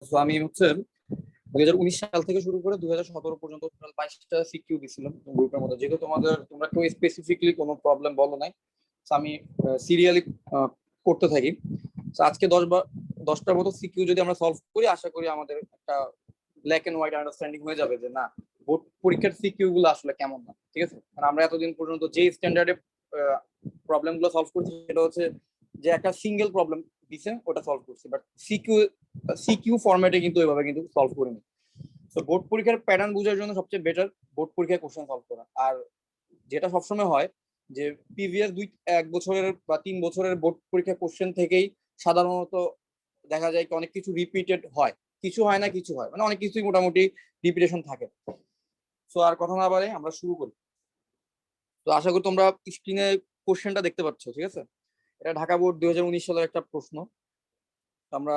So আমি হচ্ছে 2019 সাল থেকে শুরু করে 2017 পর্যন্ত টোটাল 22টা সিকিউ দিছিলাম গ্রুপের মধ্যে। যেহেতু তোমরা কেউ স্পেসিফিকলি কোনো প্রবলেম বলো নাই, আমি সিরিয়ালি করতে থাকি। আজকে 10টার মতো সিকিউ যদি আমরা সলভ করি, আশা করি আমাদের একটা ব্ল্যাক এন্ড হোয়াইট আন্ডারস্ট্যান্ডিং হয়ে যাবে যে না, বোর্ড পরীক্ষার সিকিউ গুলো আসলে কেমন না। ঠিক আছে, কারণ আমরা এতদিন পর্যন্ত যে স্ট্যান্ডার্ডে প্রবলেম গুলো সলভ করছি সেটা হচ্ছে যে একটা সিঙ্গেল প্রবলেম দিছে ওটা সলভ করছি, বাট সিকিউ ফরম্যাটে কিন্তু এভাবে কিন্তু সলভ করিনি। তো বোর্ড পরীক্ষার প্যাটার্ন বোঝার জন্য সবচেয়ে বেটার বোর্ড পরীক্ষায় কোশ্চেন সলভ করা। আর যেটা সবসময় হয় যে প্রিভিয়াস 1 বছরের বা 3 বছরের বোর্ড পরীক্ষা কোশ্চেন থেকেই সাধারণত দেখা যায় অনেক কিছু রিপিটেড হয়, কিছু হয় না, কিছু হয়, মানে অনেক কিছুই মোটামুটি রিপিটেশন থাকে। তো আর কথা না বাড়ে আমরা শুরু করি। তো আশা করি তোমরা স্ক্রিনে কোশ্চেনটা দেখতে পাচ্ছ। ঠিক আছে, এটা ঢাকা বোর্ড 2019 সালের একটা প্রশ্ন। আমরা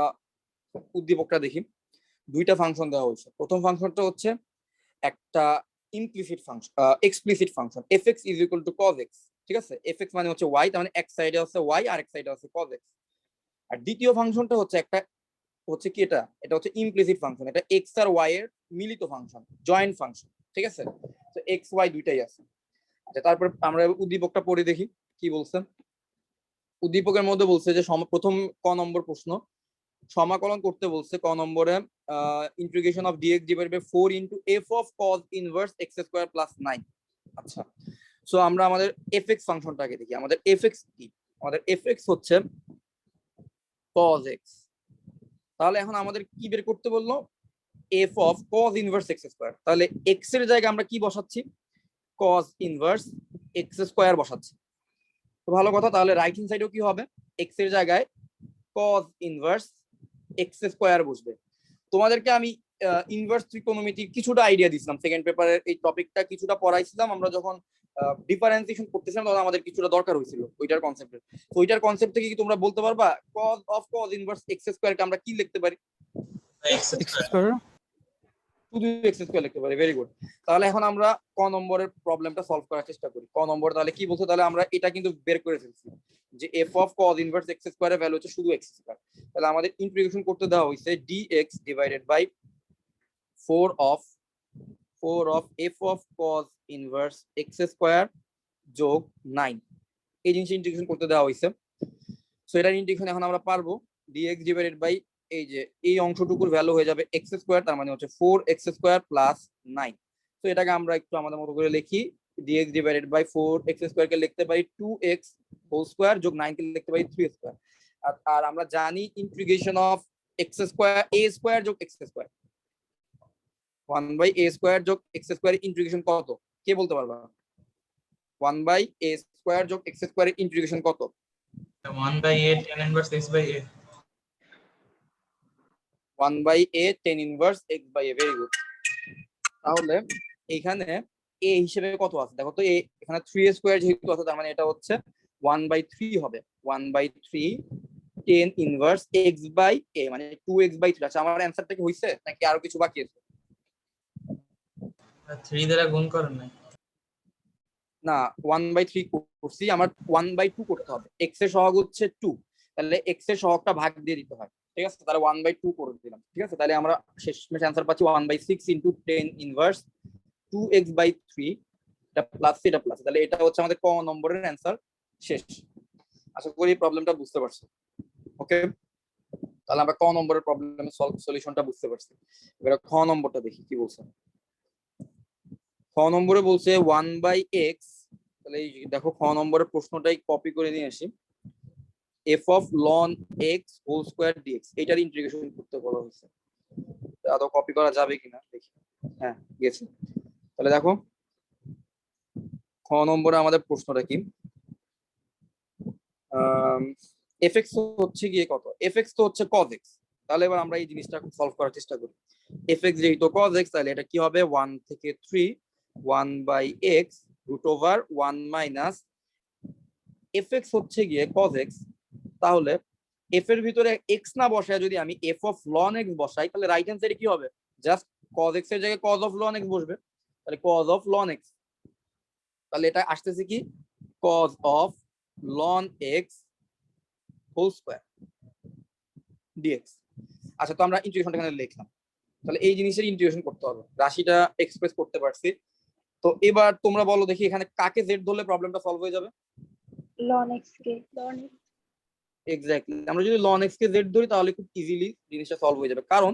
উদ্দীপকটা দেখি। 2টা ফাংশন দেওয়া হয়েছে। প্রথম ফাংশনটা হচ্ছে একটা implicit function, explicit function fx is equal two cos x। ঠিক আছে, fx মানে হচ্ছে y, তার মানে এক সাইডে আছে y আর এক সাইডে আছে cos x। আর দ্বিতীয় ফাংশনটা হচ্ছে একটা হচ্ছে কি, এটা হচ্ছে ইমপ্লিসিট ফাংশন, এটা x আর y এর মিলিত ফাংশন, জয়েন্ট ফাংশন। ঠিক আছে, তো x y দুইটাই আছে। আচ্ছা, তারপর আমরা উদ্দীপকটা পড়ে দেখি কি বলছে। উদ্দীপকের মধ্যে বলছে যে প্রথম ক নম্বর প্রশ্ন, সমাকলন করতে বলছে ক নম্বরে integration of dx divided by 4 into f of cos inverse x square plus 9। আচ্ছা, সো আমরা আমাদের fx ফাংশনটাকে দেখি। আমাদের fx কি? আমাদের fx হচ্ছে cos x। তাহলে এখন আমাদের কি বের করতে বললো? f of cos inverse x square. তাহলে x এর জায়গায় আমরা কি বসাচ্ছি? cos ইনভার্স x স্কয়ার বসাচ্ছি। তো ভালো কথা, তাহলে রাইট হ্যান্ড সাইডেও কি হবে? x এর জায়গায় cos ইনভার্স x স্কয়ার বসবে। তোমাদেরকে আমি ইনভার্স ত্রিকোণমিতির কিছুটা আইডিয়া দিছিলাম, সেকেন্ড পেপারের এই টপিকটা কিছুটা পড়াইছিলাম আমরা যখন ডিফারেন্সিয়েশন করতেছিলাম, তখন আমাদের কিছুটা দরকার হয়েছিল ওইটার কনসেপ্টের। তো ওইটার কনসেপ্ট থেকে কি তোমরা বলতে পারবা cos of cos inverse x স্কয়ারকে আমরা কি লিখতে পারি? x স্কয়ার, শুধু x স্কয়ার লিখতে পারি। Very good. তাহলে এখন আমরা ক নম্বরের প্রবলেমটা সলভ করার চেষ্টা করি। ক নম্বর তাহলে কি বলছে? তাহলে আমরা এটা কিন্তু বের করে ফেলছি যে f of cos inverse x স্কয়ারের ভ্যালু হচ্ছে শুধু x স্কয়ার। তাহলে আমাদের ইন্টিগ্রেশন করতে দেওয়া হয়েছে dx divided by 4 of f of cos inverse x square যোগ 9। এই জিনিস ইন্টিগ্রেশন করতে দেওয়া হয়েছে। সো এটার ইন্টিগ্রেশন এখন আমরা পারবো। dx ডিভাইডেড বাই এই যে এই অংশটুকুর ভ্যালু হয়ে যাবে x স্কয়ার, তার মানে হচ্ছে 4x স্কয়ার প্লাস 9। তো এটাকে আমরা একটু আমাদের মতো করে লিখি। dx divided by 4x square কে লিখতে পারি 2x হোল স্কয়ার যোগ 9 কে লিখতে পারি 3 স্কয়ার। আর আমরা জানি integration of x square a square যোগ x স্কয়ার 1/a স্কয়ার যোগ x স্কয়ার ইন্টিগ্রেশন কত? কে বলতে পারবা? 1/a স্কয়ার যোগ x স্কয়ার ইন্টিগ্রেশন কত? 1/a tan inverse x by a। 1/a tan inverse x by a। Very good. তাহলে এখানে a হিসেবে কত আছে দেখো তো। এখানে 3 স্কয়ার যেহেতু আছে, তার মানে এটা হচ্ছে 1/3 হবে। 1/3 tan inverse x by a, মানে 2x/3। আচ্ছা, আমার অ্যানসারটা কি হইছে নাকি আরো কিছু বাকি আছে? 3 দ্বারা গুণ করেন না? না, 1/3 করছি, আমার 1/2 করতে হবে। x এর সহগ হচ্ছে 2, তাহলে x এর সহগটা ভাগ দিয়ে দিতে হয়। ঠিক আছে, তাহলে 1/2 করে দিলাম। ঠিক আছে, তাহলে আমরা শেষমেশ অ্যানসার পাচ্ছি 1/6 ইনটু tan ইনভার্স 2x/3, এটা প্লাস এটা প্লাস। তাহলে এটা হচ্ছে আমাদের ক নম্বরের অ্যানসার শেষ। আশা করি প্রবলেমটা বুঝতে পারছো। ওকে, তাহলে আমরা ক নম্বরের প্রবলেমের সলিউশনটা বুঝতে পারছি। এবার খ নম্বরটা দেখি কি বলছে। খ নম্বরে বলছে 1/x। তাহলে এই দেখো, খ নম্বরের প্রশ্নটাই কপি করে নিয়ে আসি। f of ln x whole square dx, এটার ইন্টিগ্রেশন করতে বলা হয়েছে। আদৌ কপি করা যাবে কিনা দেখি। হ্যাঁ, গেছে। তাহলে দেখো খ নম্বরে আমাদের প্রশ্নটা কি, fx হচ্ছে গিয়ে কত? fx তো হচ্ছে cos x। তাহলে এবার আমরা এই জিনিসটা সলভ করার চেষ্টা করি। fx যেহেতু cos x, তাহলে এটা কি হবে? 1 থেকে 3 1/x root over 1 minus fx হচ্ছে গিয়ে cos x। তাহলে f এর ভিতরে x না বসায় যদি আমি f অফ ln x বসাই, তাহলে রাইট হ্যান্ড সাইডে কি হবে? জাস্ট cos x এর জায়গায় cos অফ ln x বসবে। তাহলে cos অফ ln x, তাহলে এটা আসতেছে কি cos of ln x whole square dx। আচ্ছা, তো আমরা ইন্টিগ্রেশনটা এখানে লিখলাম, তাহলে এই জিনিসের ইন্টিগ্রেশন করতে হবে, রাশিটা এক্সপ্রেস করতে পারছি। তো এবার তোমরা বলো দেখি এখানে কাকে জেড ধরলে প্রবলেমটা সলভ হয়ে যাবে? ln x কে এক্স্যাক্টলি, আমরা যদি ln x কে জেড ধরি তাহলে খুব ইজিলি জিনিসটা সলভ হয়ে যাবে, কারণ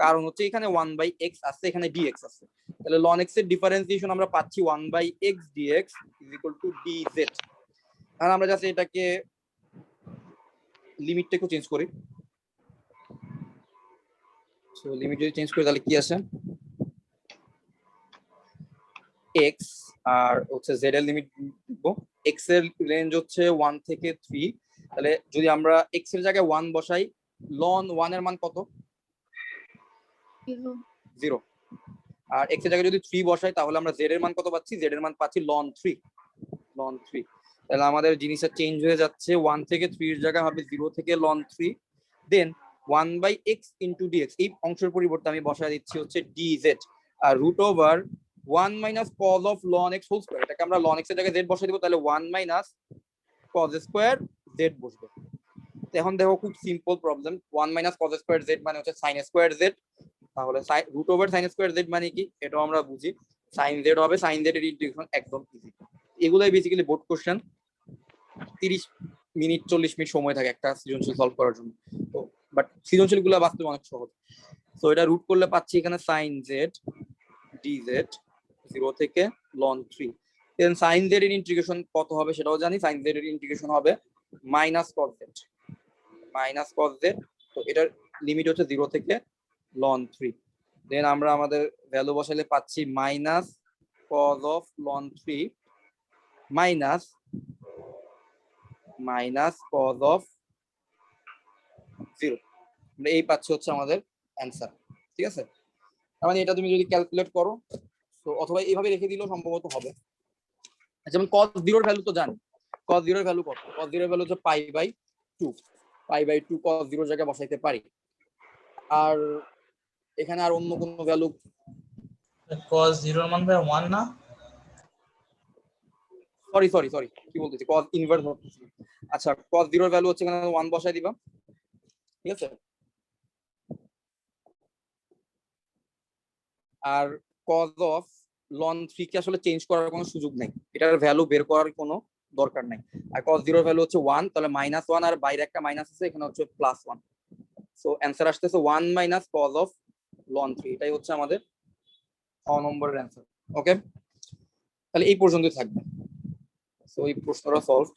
কারণ হচ্ছে এখানে 1/x আছে, এখানে dx আছে, তাহলে ln x এর ডিফারেন্সিয়েশন আমরা পাচ্ছি 1/x dx dz। আর আমরা জাস্ট এটাকে লিমিটটা একটু চেঞ্জ করি। সো লিমিট যদি চেঞ্জ করি তাহলে কি আসে, x আর হচ্ছে z এর লিমিট দিব, x এর রেঞ্জ হচ্ছে 1 থেকে 3, তাহলে যদি আমরা x এর জায়গায় 1 বসাই, ln 1 এর মান কত? 0। আর x এর জায়গায় যদি 3 বসাই তাহলে আমরা z এর মান কত পাচ্ছি? z এর মান পাচ্ছি ln 3। তাহলে আমাদের জিনিসটা চেঞ্জ হয়ে যাচ্ছে, 1 থেকে 3 এর জায়গায় হবে 0 থেকে ln 3, দেন 1/x ইনটু dx, এই অংশের পরিবর্তে আমি বসায় দিচ্ছি হচ্ছে dz, আর root over 1 minus cos of ln x whole square, এটাকে আমরা ln x এর জায়গায় z বসাই দিব, তাহলে 1 মাইনাস cos স্কয়ার z বসবে। তো এখন দেখো খুব simple problem, 1 minus cos square z মানে হচ্ছে sin স্কয়ার z, তাহলে root over sin square z মানে কি এটাও আমরা বুঝি, sin z হবে, sin z এর ইন্টিগ্রেশন একদম ইজি। এগুলাই basically board question, 30 minute 40 minute সময় থাকে একটা সৃজনশীল সলভ করার জন্য, তো বাট সৃজনশীল গুলো বাস্তবে অনেক সহজ। তো এটা রুট করলে পাচ্ছি এখানে sin z dz 0 থেকে ln 3, দেন sin z এর ইন্টিগ্রেশন কত হবে সেটাও জানি, sin z এর ইন্টিগ্রেশন হবে মাইনাস cos z, তো এটার লিমিট হচ্ছে 0 থেকে ln 3, দেন আমরা আমাদের ভ্যালু বসালে পাচ্ছি minus cos of ln 3 minus cos of 0, আমরা এই পাচ্ছি হচ্ছে আমাদের অ্যান্সার। ঠিক আছে, তার মানে এটা তুমি যদি ক্যালকুলেট করো, তো অথবা এইভাবে রেখে দিলেও সম্ভবত হবে। যেমন cos 0 এর ভ্যালু তো জানি, cos 0 এর ভ্যালু কত? cos 0 এর ভ্যালু হচ্ছে π/2 cos 0 জায়গায় বসাইতে পারি। আর এখানে আর অন্য কোনো ভ্যালু? cos 0 এর মান ভাই 1 না? সরি কি বলতেছি, cos ইনভার্স বলতেছি। আচ্ছা, cos 0 এর ভ্যালু হচ্ছে এখানে 1 বসাই দিবা, ঠিক আছে। আর cos অফ ln 3 কে আসলে চেঞ্জ করার কোনো সুযোগ নাই, এটার ভ্যালু বের করার কোনো দরকার নাই। আর cos 0 এর ভ্যালু হচ্ছে 1, তাহলে -1 আর বাইরে একটা মাইনাস আছে, এখানে হচ্ছে +1, সো অ্যানসার আসতেছে 1 মাইনাস cos অফ ln 3, এটাই হচ্ছে আমাদের 6 নম্বরের অ্যানসার। ওকে, তাহলে এই পর্যন্তই থাকবে। সো এই প্রশ্নটা সলভ।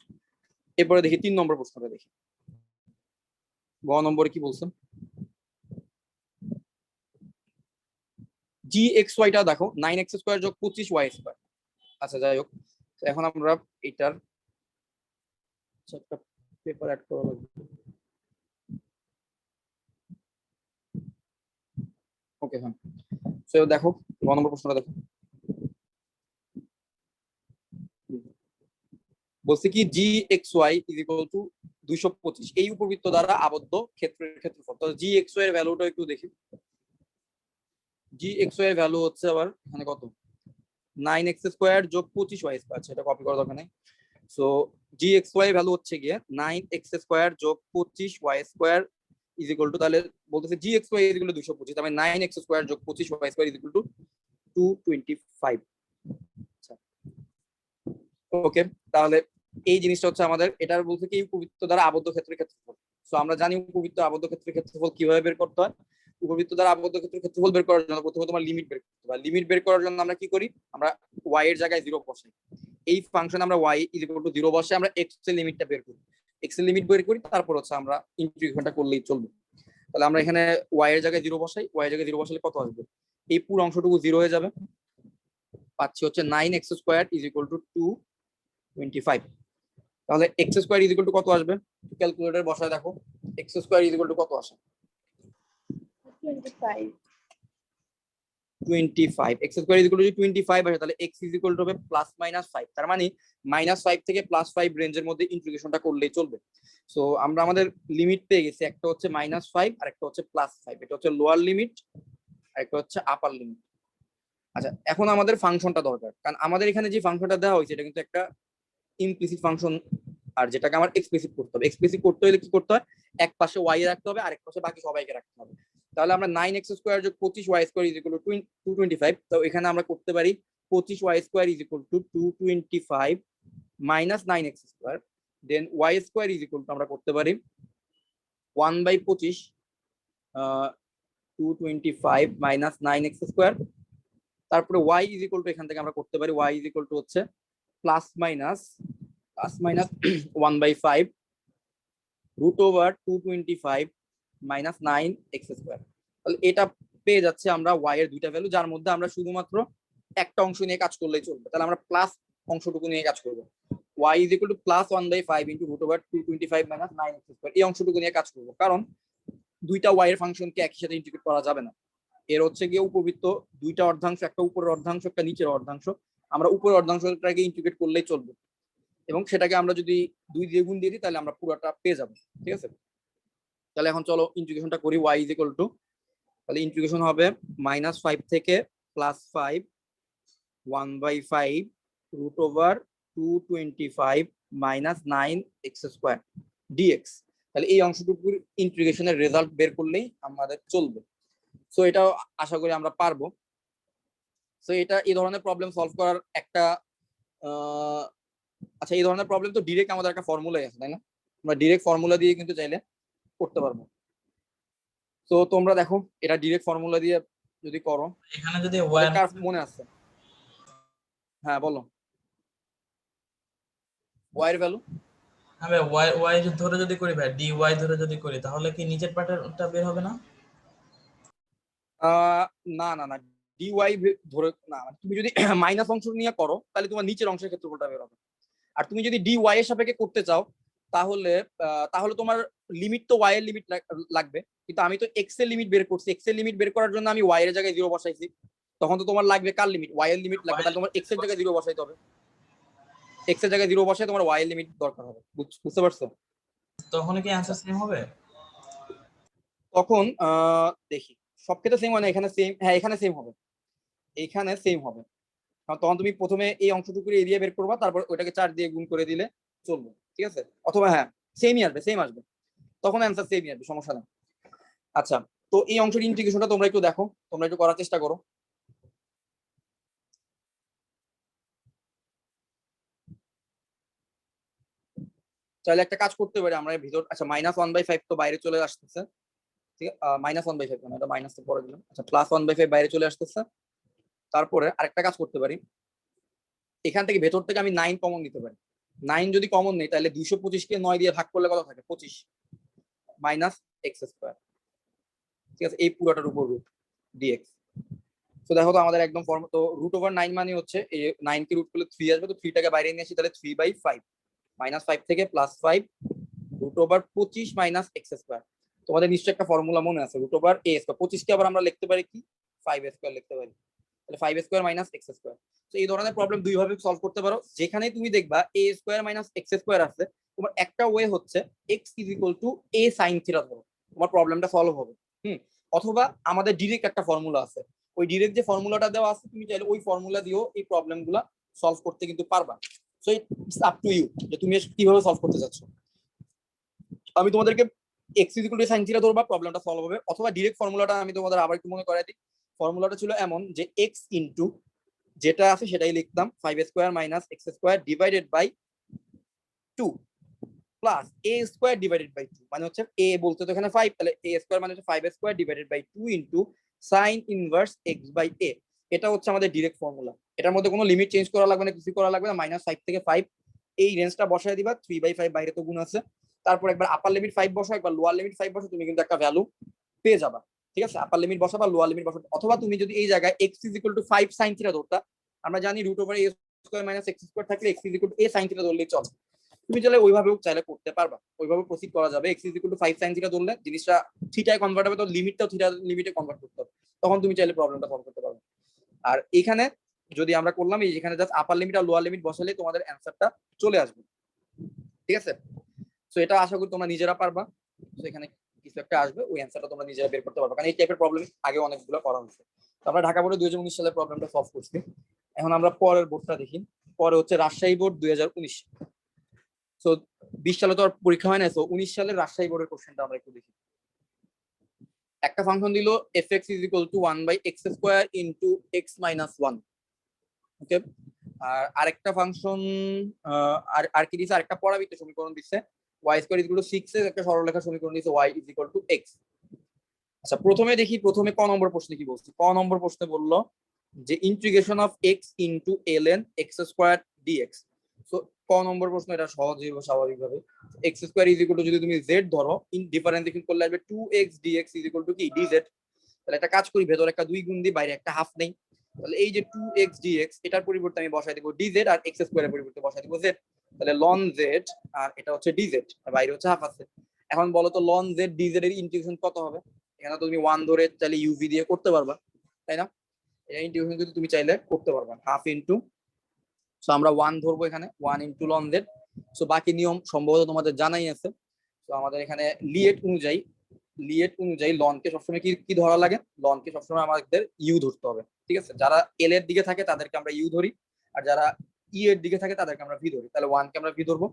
এরপরে দেখি 3 নম্বর প্রশ্নটা দেখি, গ নম্বরে কি বলছেন? gxy টা দেখো 9x স্কয়ার যোগ 25y স্কয়ার। আচ্ছা যাই হোক, এখন আমরা এটার একটা পেপার অ্যাড করা লাগবে। ওকে, হ্যাঁ, সো দেখো গ নম্বর প্রশ্নটা দেখো, বলছে কি gxy = 225 এই উপবৃত্ত দ্বারা আবদ্ধ ক্ষেত্রের ক্ষেত্রফল। তো gxy এর ভ্যালুটা একটু দেখি, gxy এর ভ্যালু হচ্ছে আবার এখানে কত? 9x স্কয়ার যোগ 25y স্কয়ার, সেটা কপি করা দরকার নেই। সো gxy এর ভ্যালু হচ্ছে গিয়ে 9x স্কয়ার যোগ 25y স্কয়ার তাহলে বলতেছে gxy 225, তার মানে 9x স্কয়ার যোগ 25y স্কয়ার 225। আচ্ছা, ওকে, তাহলে এই জিনিসটা হচ্ছে আমাদের, এটার বলতে কি উপবৃত্ত দ্বারা আবদ্ধ ক্ষেত্রের ক্ষেত্রফল। সো আমরা জানি উপবৃত্ত আবদ্ধ ক্ষেত্রের ক্ষেত্রফল কিভাবে বের করতে হয়। উপবৃত্ত দ্বারা আবদ্ধ ক্ষেত্রের ক্ষেত্রফল বের করার জন্য প্রথমে তোমার লিমিট বের করতে হবে। লিমিট বের করার জন্য আমরা কি করি, আমরা y এর জায়গায় 0 বসাই, এই ফাংশনে আমরা y = 0 বসে আমরা x এর লিমিটটা বের করি, x এর লিমিট বের করি, তারপর হচ্ছে আমরা ইন্টিগ্রেশনটা করলেই চলবে। তাহলে আমরা এখানে y এর জায়গায় 0 বসাই, y এর জায়গায় 0 বসালে কত আসবে? এই পুরো অংশটুকু 0 হয়ে যাবে, পাচ্ছি হচ্ছে 9x স্কয়ার = 225। তাহলে x স্কয়ার কত আসবে? ক্যালকুলেটর বসায় দেখো x স্কয়ার কত আসে? 25। x স্কয়ার যদি 25 আসে তাহলে x হবে +-5, তার মানে -5 থেকে +5 রেঞ্জের মধ্যে ইন্টিগ্রেশনটা করলেই চলবে। সো আমরা আমাদের লিমিট পেয়ে গেছি, একটা হচ্ছে -5 আর একটা হচ্ছে +5, এটা হচ্ছে লোয়ার লিমিট আর একটা হচ্ছে আপার লিমিট। আচ্ছা, এখন আমাদের ফাংশনটা দরকার, কারণ আমাদের এখানে যে ফাংশনটা দেওয়া হয়েছে এটা কিন্তু একটা ইমপ্লিসিট ফাংশন আর যেটাকে আমার এক্সপ্লিসিট করতে হবে। এক্সপ্লিসিট করতে হলে কি করতে হয়, এক পাশে ওয়াই রাখতে হবে, আরেক পাশে বাকি সবাইকে রাখতে হবে। তাহলে আমরা 9x স্কোয়ার যোগ 25y square is equal to 225। তো এখানে আমরা করতে পারি 25y square is equal to 225 minus 9x square, then y square is equal to আমরা করতে পারি 1/25 225 মাইনাস 9x স্কোয়ার। তারপরে y ইজ ইকুয়াল টু এখান থেকে আমরা করতে পারি y ইজ ইকুয়াল টু হচ্ছে plus minus 1/5 root over 225 minus 9x square. তাহলে এটা পেয়ে যাচ্ছে আমরা y এর দুইটা ভ্যালু, যার মধ্যে আমরা শুধুমাত্র একটা অংশ নিয়ে কাজ করলেই চলবে। তাহলে আমরা প্লাস অংশটুকু নিয়ে কাজ করবো, y is equal to plus 1/5 into root over 225 minus 9x square. এই অংশটুকু নিয়ে কাজ করবো, কারণ দুইটা y এর ফাংশনকে একই সাথে ইন্টিগ্রেট করা যাবে না। এর হচ্ছে গিয়ে উপবৃত্ত দুইটা অর্ধাংশ, একটা উপরের অর্ধাংশ একটা নিচের অর্ধাংশ, আমরা উপরের অর্ধাংশটাকে ইন্টিগ্রেট করলেই চলবে এবং সেটাকে আমরা যদি 2 দিয়ে গুণ দিয়ে দিই তাহলে আমরা পুরোটা পেয়ে যাবো। ঠিক আছে, তাহলে এখন চলো ইন্টিগ্রেশনটা করি। y ইজ ইকুয়াল টু, তাহলে ইন্টিগ্রেশন হবে -5 থেকে +5 1/5 root over 225 minus 9x square dx. তাহলে এই অংশটুকুর ইন্টিগ্রেশনের রেজাল্ট বের করলেই আমাদের চলবে। সো এটাও আশা করি আমরা পারবো। সো এটা এই ধরনের প্রবলেম সলভ করার একটা আচ্ছা, এই ধরনের প্রবলেম তো ডিরেক্ট আমাদের একটা ফর্মুলাই আছে, তাই না? আমরা ডিরেক্ট ফর্মুলা দিয়ে কিন্তু চাইলে করতে পারবো। তো তোমরা দেখো এটা ডিরেক্ট ফর্মুলা দিয়ে যদি করো, এখানে যদি কার মনে আছে? হ্যাঁ বলো, y এর ভ্যালু হবে y ধরে যদি করি ভাই, dy ধরে যদি করি, তাহলে কি নিচের পার্টটা বের হবে না? না না না, dy ধরে না, মানে তুমি যদি মাইনাস অংশ নিয়ে করো তাহলে তোমার নিচের অংশের ক্ষেত্রফলটা বের হবে। আর তুমি যদি dy এর সাপেক্ষে করতে চাও তাহলে তাহলে তোমার লিমিট তো y এর লিমিট লাগবে, কিন্তু আমি তো x এর লিমিট বের করছি। x এর লিমিট বের করার জন্য আমি y এর জায়গায় 0 বসাইছি, তখন তো তোমার লাগবে কার লিমিট? y এর লিমিট লাগবে। তাহলে তোমার x এর জায়গায় 0 বসাইতে হবে, x এর জায়গায় 0 বসাই তোমার y এর লিমিট দরকার হবে। বুঝতে পারছো? তখন কি অ্যানসার সেম হবে? তখন দেখি সব ক্ষেত্রে সেম হয় না, এখানে সেম, হ্যাঁ এখানে সেম হবে, এখানে সেম হবে। তখন তুমি প্রথমে এই অংশটুকু এরিয়া বের করবা, তারপর ওইটাকে 4 দিয়ে গুণ করে দিলে চলবে। ঠিক আছে, অথবা হ্যাঁ সেমই আসবে, সেম আসবে, তখন অ্যান্সার সেমই আসবে, সমস্যা নেই। আচ্ছা, তো এই অংশের ইন্টিগ্রেশনটা তোমরা একটু দেখো, তোমরা একটু করার চেষ্টা করো। চাইলে একটা কাজ করতে পারি আমরা ভিতর, আচ্ছা -1/5 তো বাইরে চলে আসতেছে, ঠিক আছে, -1/5 মানে এটা মাইনাস পরে দিলাম। আচ্ছা, +1/5 বাইরে চলে আসতেছে। তারপরে আরেকটা কাজ করতে পারি, এখান থেকে ভেতর থেকে আমি 9 কমন নিতে পারি। 9 যদি কমন নেই তাহলে 225-কে 9 দিয়ে ভাগ করলে কত থাকে? 25 মাইনাস x স্কোয়ার। ঠিক আছে, এই পুরোটার উপর রুট ডিএক্স। তো দেখো তো আমাদের একদম ফর্ম, তো রুট ওভার 9 মানে হচ্ছে এই 9 কে রুট করলে 3 আসবে, তো 3টাকে বাইরে নিয়ে আসি, তাহলে 3/5 -5 থেকে +5 root over 25 minus x square. তোমাদের নিশ্চয়ই একটা ফর্মুলা মনে আছে, রুট ওভার a স্কোয়ার। 25 কে আবার আমরা লিখতে পারি কি 5 স্কোয়ার লিখতে পারি, তাহলে 5 স্কোয়ার মাইনাস x স্কোয়ার। তো এই ধরনের প্রবলেম দুই ভাবে সলভ করতে পারো। যেখানেই তুমি দেখবা a square minus x square আছে, তোমার একটা ওয়ে হচ্ছে x is equal to a sin theta ধরো, তোমার প্রবলেমটা সলভ হবে। অথবা আমাদের ডিরেক্ট একটা ফর্মুলা আছে, ওই ডিরেক্ট যে ফর্মুলাটা দেওয়া আছে তুমি চাইলে ওই ফর্মুলা দিয়েও এই প্রবলেমগুলো সলভ করতে কিন্তু পারবা। So it's up to you যে তুমি কিভাবে সলভ করতে চাচ্ছ। আমি তোমাদেরকে x is equal to sin theta ধরবা, প্রবলেমটা সলভ হবে। অথবা ডিরেক্ট ফর্মুলাটা আমি তোমাদের আবার একটু মনে করাই দিই। ফর্মুলাটা ছিল এমন যে x ইনটু যেটা আছে সেটাই লিখতাম 5 square minus x square divided by 2 plus a square divided by 2, মানে হচ্ছে a বলতে তো এখানে 5, তাহলে a স্কয়ার মানে হচ্ছে 5 square divided by 2 into sin inverse x by a। এটা হচ্ছে আমাদের ডিরেক্ট ফর্মুলা। এটার মধ্যে কোনো লিমিট চেঞ্জ করা লাগবে না, কিছু করা লাগবে না। -5 থেকে 5 এই রেঞ্জটা বসায় দিবা, 3/5 বাইরে তো গুণ আছে। তারপর একবার আপার লিমিট 5 বসাও, একবার লোয়ার লিমিট 5 বসাও, তুমি কিন্তু একটা ভ্যালু পেয়ে যাবা। ঠিক আছে, আপার লিমিট বসাবা, লোয়ার লিমিট বসাবা। অথবা তুমি যদি এই জায়গায় x is equal to 5 sin theta ধরতা, আমরা জানি root over a square minus x square থাকলে x is equal to a sin theta ধরলেই চলে। তুমি চাইলে ওইভাবেও চাইলে করতে পারবা, ওইভাবে প্রসিড করা যাবে। x is equal to 5 sin theta ধরলে জিনিসটা থিটায় কনভার্ট হবে, তো লিমিটটাও থিটা লিমিটে কনভার্ট করতে হবে, তখন তুমি চাইলে প্রবলেমটা সলভ করতে পারবে। আর এখানে যদি আমরা করলাম এই যেখানে জাস্ট আপার লিমিট আর লোয়ার লিমিট বসালে তোমাদের অ্যানসারটা চলে আসবে। ঠিক আছে, সো এটা আশা করি তোমরা নিজেরা পারবা। তো এখানে কিছু একটা আসবে, ওই অ্যানসারটা তোমরা নিজেরা বের করতে পারবে, কারণ এই টাইপের প্রবলেম আগে অনেকগুলো করা হয়েছে। তো আমরা ঢাকা বোর্ডে 2019 সালে প্রবলেমটা সলভ করছি। এখন আমরা পরের বোর্ডটা দেখি। পরে হচ্ছে রাজশাহী বোর্ড 2019। সো 20 সালে তো আর পরীক্ষা হয় না, সো 19 সালের রাজশাহী বোর্ডের কোশ্চেনটা আমরা একটু দেখি। একটা ফাংশন দিল fx is equal two 1/x square into x minus 1। ওকে, আর আরেকটা ফাংশন আর কি দিছে, আরেকটা পরাবৃত্ত সমীকরণ দিচ্ছে y square is equal to 6x, একটা সরলরেখা সমীকরণ দিচ্ছে y is equal two x। আচ্ছা, প্রথমে দেখি প্রথমে ক নম্বর প্রশ্নে কি বলছে। ক নম্বর প্রশ্নে বললো যে integration of x into ln x square dx। So ক নম্বর প্রশ্ন এটা সহজ হইব স্বাভাবিকভাবে। x square is equal to যদি তুমি z ধরো, ইন ডিফারেন্সিয়েশন করলে আসবে 2x dx is equal two কি dz। তাহলে একটা কাজ করি, ভেতরে একটা 2 গুণ দিই, বাইরে একটা হাফ নেই। তাহলে এই যে 2x dx এটার পরিবর্তে আমি বসাই দেব dz, আর x স্কয়ারের পরিবর্তে বসাই দেব z। তাহলে ln z, আর এটা হচ্ছে dz, আর বাইরে হচ্ছে হাফ আছে। এখন বলো তো ln z dz এর ইন্টিগ্রেশন কত হবে? এখানে তুমি 1 ধরে চাইলে uv দিয়ে করতে পারবা, তাই না? এটা ইন্টিগ্রেশন যদি তুমি চাইলে করতে পারবা, হাফ ইনটু, সো আমরা 1 ধরবো এখানে, 1 ইনটু ln z। সো বাকি নিয়ম সম্ভবত তোমাদের জানাই আছে। তো আমাদের এখানে লিয়েট অনুযায়ী লন কে সবসময় কি ধরা লাগে, লন কে সবসময় আমাদের ইউ ধরতে হবে, ঠিক আছে? যারা এল এর দিকে থাকে তাদেরকে আমরা ইউ ধরি, আর যারা ই এর দিকে থাকে তাদেরকে আমরা ভি ধরি। তাহলে 1 কে আমরা ভি ধরবো।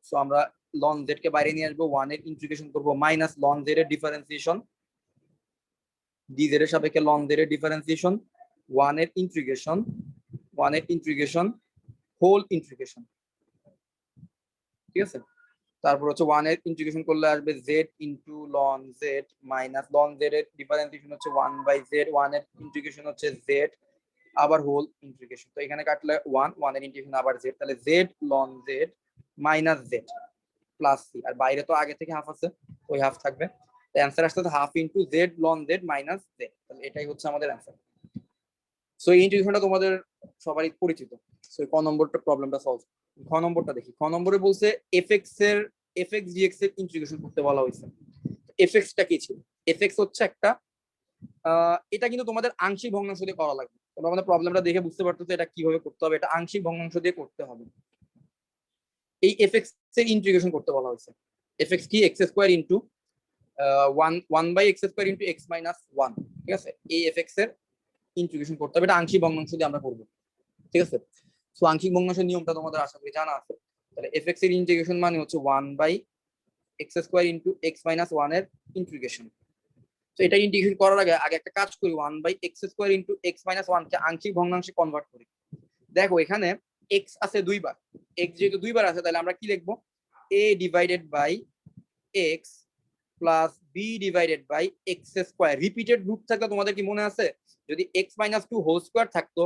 সো আমরা লন জেড কে বাইরে নিয়ে আসবো, 1 এর ইন্টিগ্রেশন করবো মাইনাস লন জেড এর ডিফারেন্সিয়েশন, ডি জেড এর সাপেক্ষে লন জেড এর ডিফারেন্সিয়েশন, 1 এর ইন্টিগ্রেশন হোল ইন্টিগ্রেশন, ঠিক আছে? তারপর হচ্ছে 1 এর ইন্টিগ্রেশন করলে আসবে z into ln z minus ln z এর ডিফারেন্সিয়েশন হচ্ছে 1/z, 1 এর ইন্টিগ্রেশন হচ্ছে z আবার হোল ইন্টিগ্রেশন। তো এখানে কাটলে 1 এর ইন্টিগ্রেশন আবার z, তাহলে z ln z minus z plus c, আর বাইরে তো আগে থেকে হাফ আছে, ওই হাফ থাকবে। তো অ্যানসার আসছে half into z ln z minus z। তাহলে এটাই হচ্ছে আমাদের অ্যানসার। সো এই ইন্টিগ্রেশনটা তোমাদের সবারই পরিচিত। সো ক নম্বরটা প্রবলেমটা সলভ। খ নম্বরটা দেখি। খ নম্বরে বলছে fx dx এর ইন্টিগ্রেশন করতে বলা হয়েছে। fx টা কি ছিল? fx হচ্ছে একটা এটা কিন্তু তোমাদের আংশিক ভগ্নাংশ দিয়ে করা লাগবে। তোমরা আমাদের প্রবলেমটা দেখে বুঝতে পারতেছো এটা কিভাবে করতে হবে। এটা আংশিক ভগ্নাংশ দিয়ে করতে হবে। এই fx এর ইন্টিগ্রেশন করতে বলা হয়েছে। fx কি? x square into 1/x square into x minus 1, ঠিক আছে? এই fx এর ইন্টিগ্রেশন করতে হবে, এটা আংশিক ভগ্নাংশ দিয়ে আমরা করব, ঠিক আছে? সো আংশিক ভগ্নাংশের নিয়মটা তোমাদের আশা করি জানা আছে। তাহলে fx এর ইন্টিগ্রেশন মানে হচ্ছে 1/x square into x minus 1 এর ইন্টিগ্রেশন। তো এটা ইন্টিগ্রেশন করার আগে একটা কাজ করি, 1/x square into x minus 1 কে আংশিক ভগ্নাংশে কনভার্ট করি। দেখো এখানে x আছে দুইবার, x যেহেতু দুইবার আছে তাহলে আমরা কি লিখবো? a divided by x plus b divided by x square. Repeated root থাকলে তোমাদের কি মনে আছে, যদি x মাইনাস 2 হোল স্কয়ার থাকতো,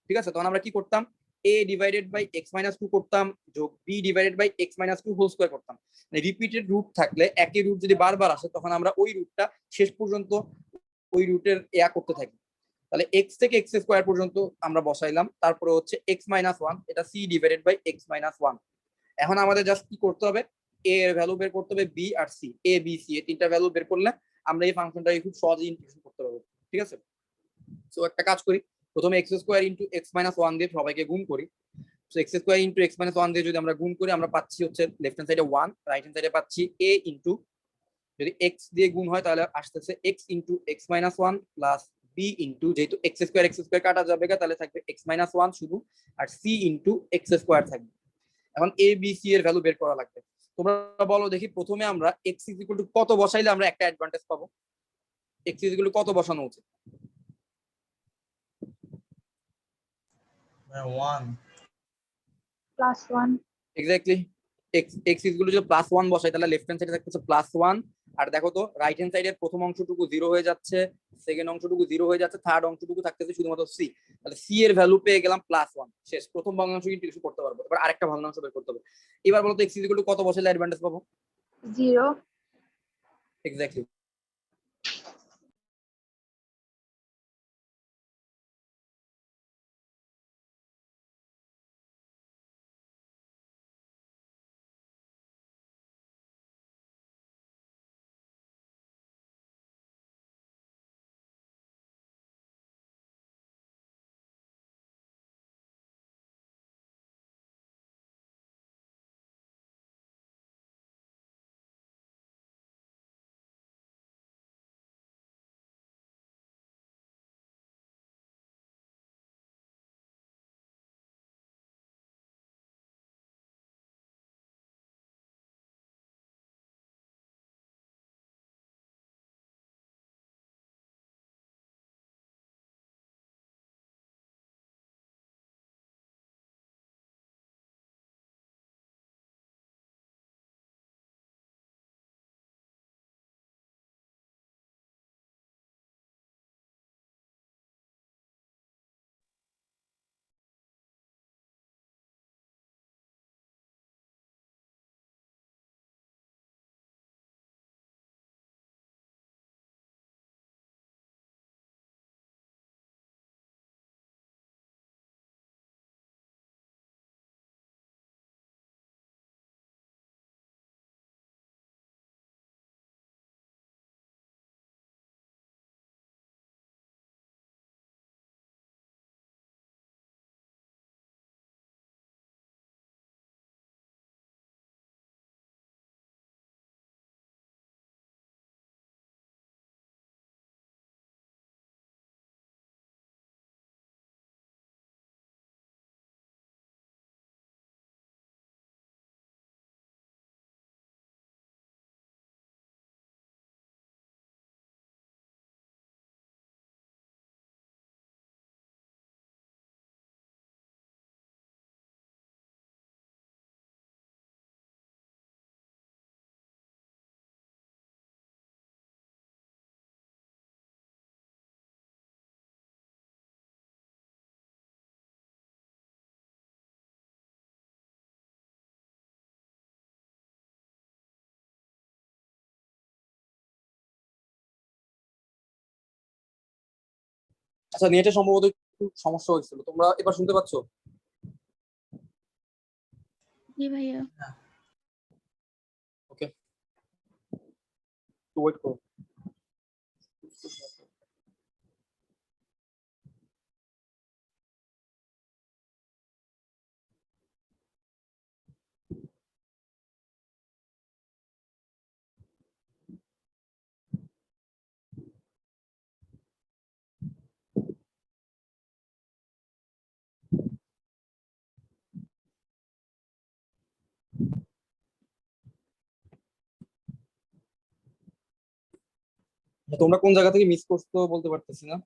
ঠিক আছে, তখন আমরা কি করতাম? a divided by x minus 2 করতাম, যোগ b divided by x minus 2 whole square করতাম। মানে রিপিটেড রুট থাকলে, একই রুট যদি বারবার আসে, তখন আমরা ওই রুটটা শেষ পর্যন্ত ওই রুটের করতে থাকি। তাহলে x থেকে x স্কয়ার পর্যন্ত আমরা বসাইলাম, তারপরে হচ্ছে x মাইনাস 1, এটা c divided by x minus 1। এখন আমাদের জাস্ট কি করতে হবে? a এর ভ্যালু বের করতে হবে, b R c, a b c এই তিনটা ভ্যালু বের করলে আমরা এই ফাংশনটাকে খুব সহজেই ইন্টিগ্রেশন করতে পারবো, ঠিক আছে? সো একটা কাজ করি, প্রথমে x square into x minus 1 দিয়ে সবাইকে গুণ করি। So x square into x minus 1 দিয়ে যদি আমরা গুণ করি, আমরা পাচ্ছি হচ্ছে লেফট হ্যান্ড সাইডে 1, রাইট হ্যান্ড সাইডে পাচ্ছি a ইনটু, যদি x দিয়ে গুণ হয় তাহলে আসতেছে x into x minus 1 plus b into, যেহেতু x স্কয়ার কাটা যাবে তাহলে থাকবে x মাইনাস 1 শুধু, আর c ইনটু x স্কয়ার থাকবে। এখন a b c এর ভ্যালু বের করা লাগবে। তোমরা বলো দেখি, প্রথমে আমরা x ইজ ইকুয়াল টু কত বসাইলে আমরা একটা অ্যাডভান্টেজ পাবো? x ইজ ইকুয়াল টু কত বসানো উচিত? 1 +1 exactly. x is equal to যদি +1 বসাই তাহলে লেফট হ্যান্ড সাইডে থাকতেছে +1, আর দেখো তো রাইট হ্যান্ড সাইডের প্রথম অংশটুকু 0 হয়ে যাচ্ছে, সেকেন্ড অংশটুকু 0 হয়ে যাচ্ছে, থার্ড অংশটুকু থাকতেছে শুধুমাত্র c। তাহলে c এর ভ্যালু পেয়ে গেলাম +1, শেষ। প্রথম ভগ্নাংশ ইন্টিগ্রেশন করতে পারবো। এবার আরেকটা ভগ্নাংশ বের করতে হবে। এবার বলো তো x ইজ ইকুয়াল টু কত বসাইলে অ্যাডভান্টেজ পাবো? 0। এক্স্যাক্টলি। আচ্ছা, নেটে সম্ভবত একটু সমস্যা হয়েছিল, তোমরা এবার শুনতে পাচ্ছ? জি ভাইয়া। ওকে, একটু ওয়েট করো। তোমরা কোন জায়গা থেকে মিস করছো বলতে পারতেছি না।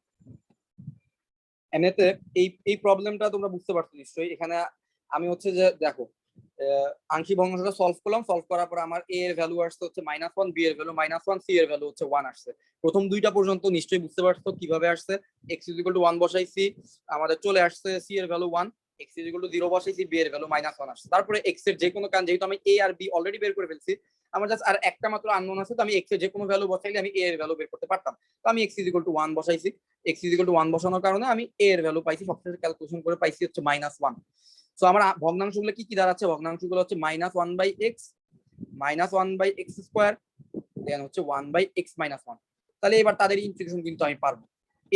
এমনিতে এই এই প্রবলেমটা তোমরা বুঝতে পারছো নিশ্চয়ই। এখানে আমি হচ্ছে যে দেখো, আংশিক ভগ্নাংশটা সলভ করলাম, সলভ করার পর আমার এ এর ভ্যালু আসছে হচ্ছে -1, বি এর ভ্যালু -1, সি এর ভ্যালু হচ্ছে 1 আসছে। প্রথম দুইটা পর্যন্ত নিশ্চয়ই বুঝতে পারছো কিভাবে আসছে। x = 1 বসাইছি, আমাদের চলে আসছে সি এর ভ্যালু 1, x = 0 বসাইছি, বি এর ভ্যালু -1 আসছে। তারপরে x এর যে কোনো কারণ, যেহেতু আমি এ আর বি অলরেডি বের করে ফেলছি, আমার জাস্ট আর একটা মাত্র আননোন আছে, তো আমি x এর যে কোনো ভ্যালু বসাইলে আমি এ এর ভ্যালু বের করতে পারতাম। তো আমি x = 1 বসাইছি, x = 1 বসানোর কারণে আমি এ এর ভ্যালু পাইছি, সবশেষে ক্যালকুলেশন করে পাইছি হচ্ছে -1। সো আমার ভগ্নাংশগুলো কি কি দাঁড়াচ্ছে? ভগ্নাংশগুলো হচ্ছে -1/x, -1/x², দেন হচ্ছে 1/x - 1। তাহলে এবার তাদের ইন্টিগ্রেশন কিন্তু আমি পারবো।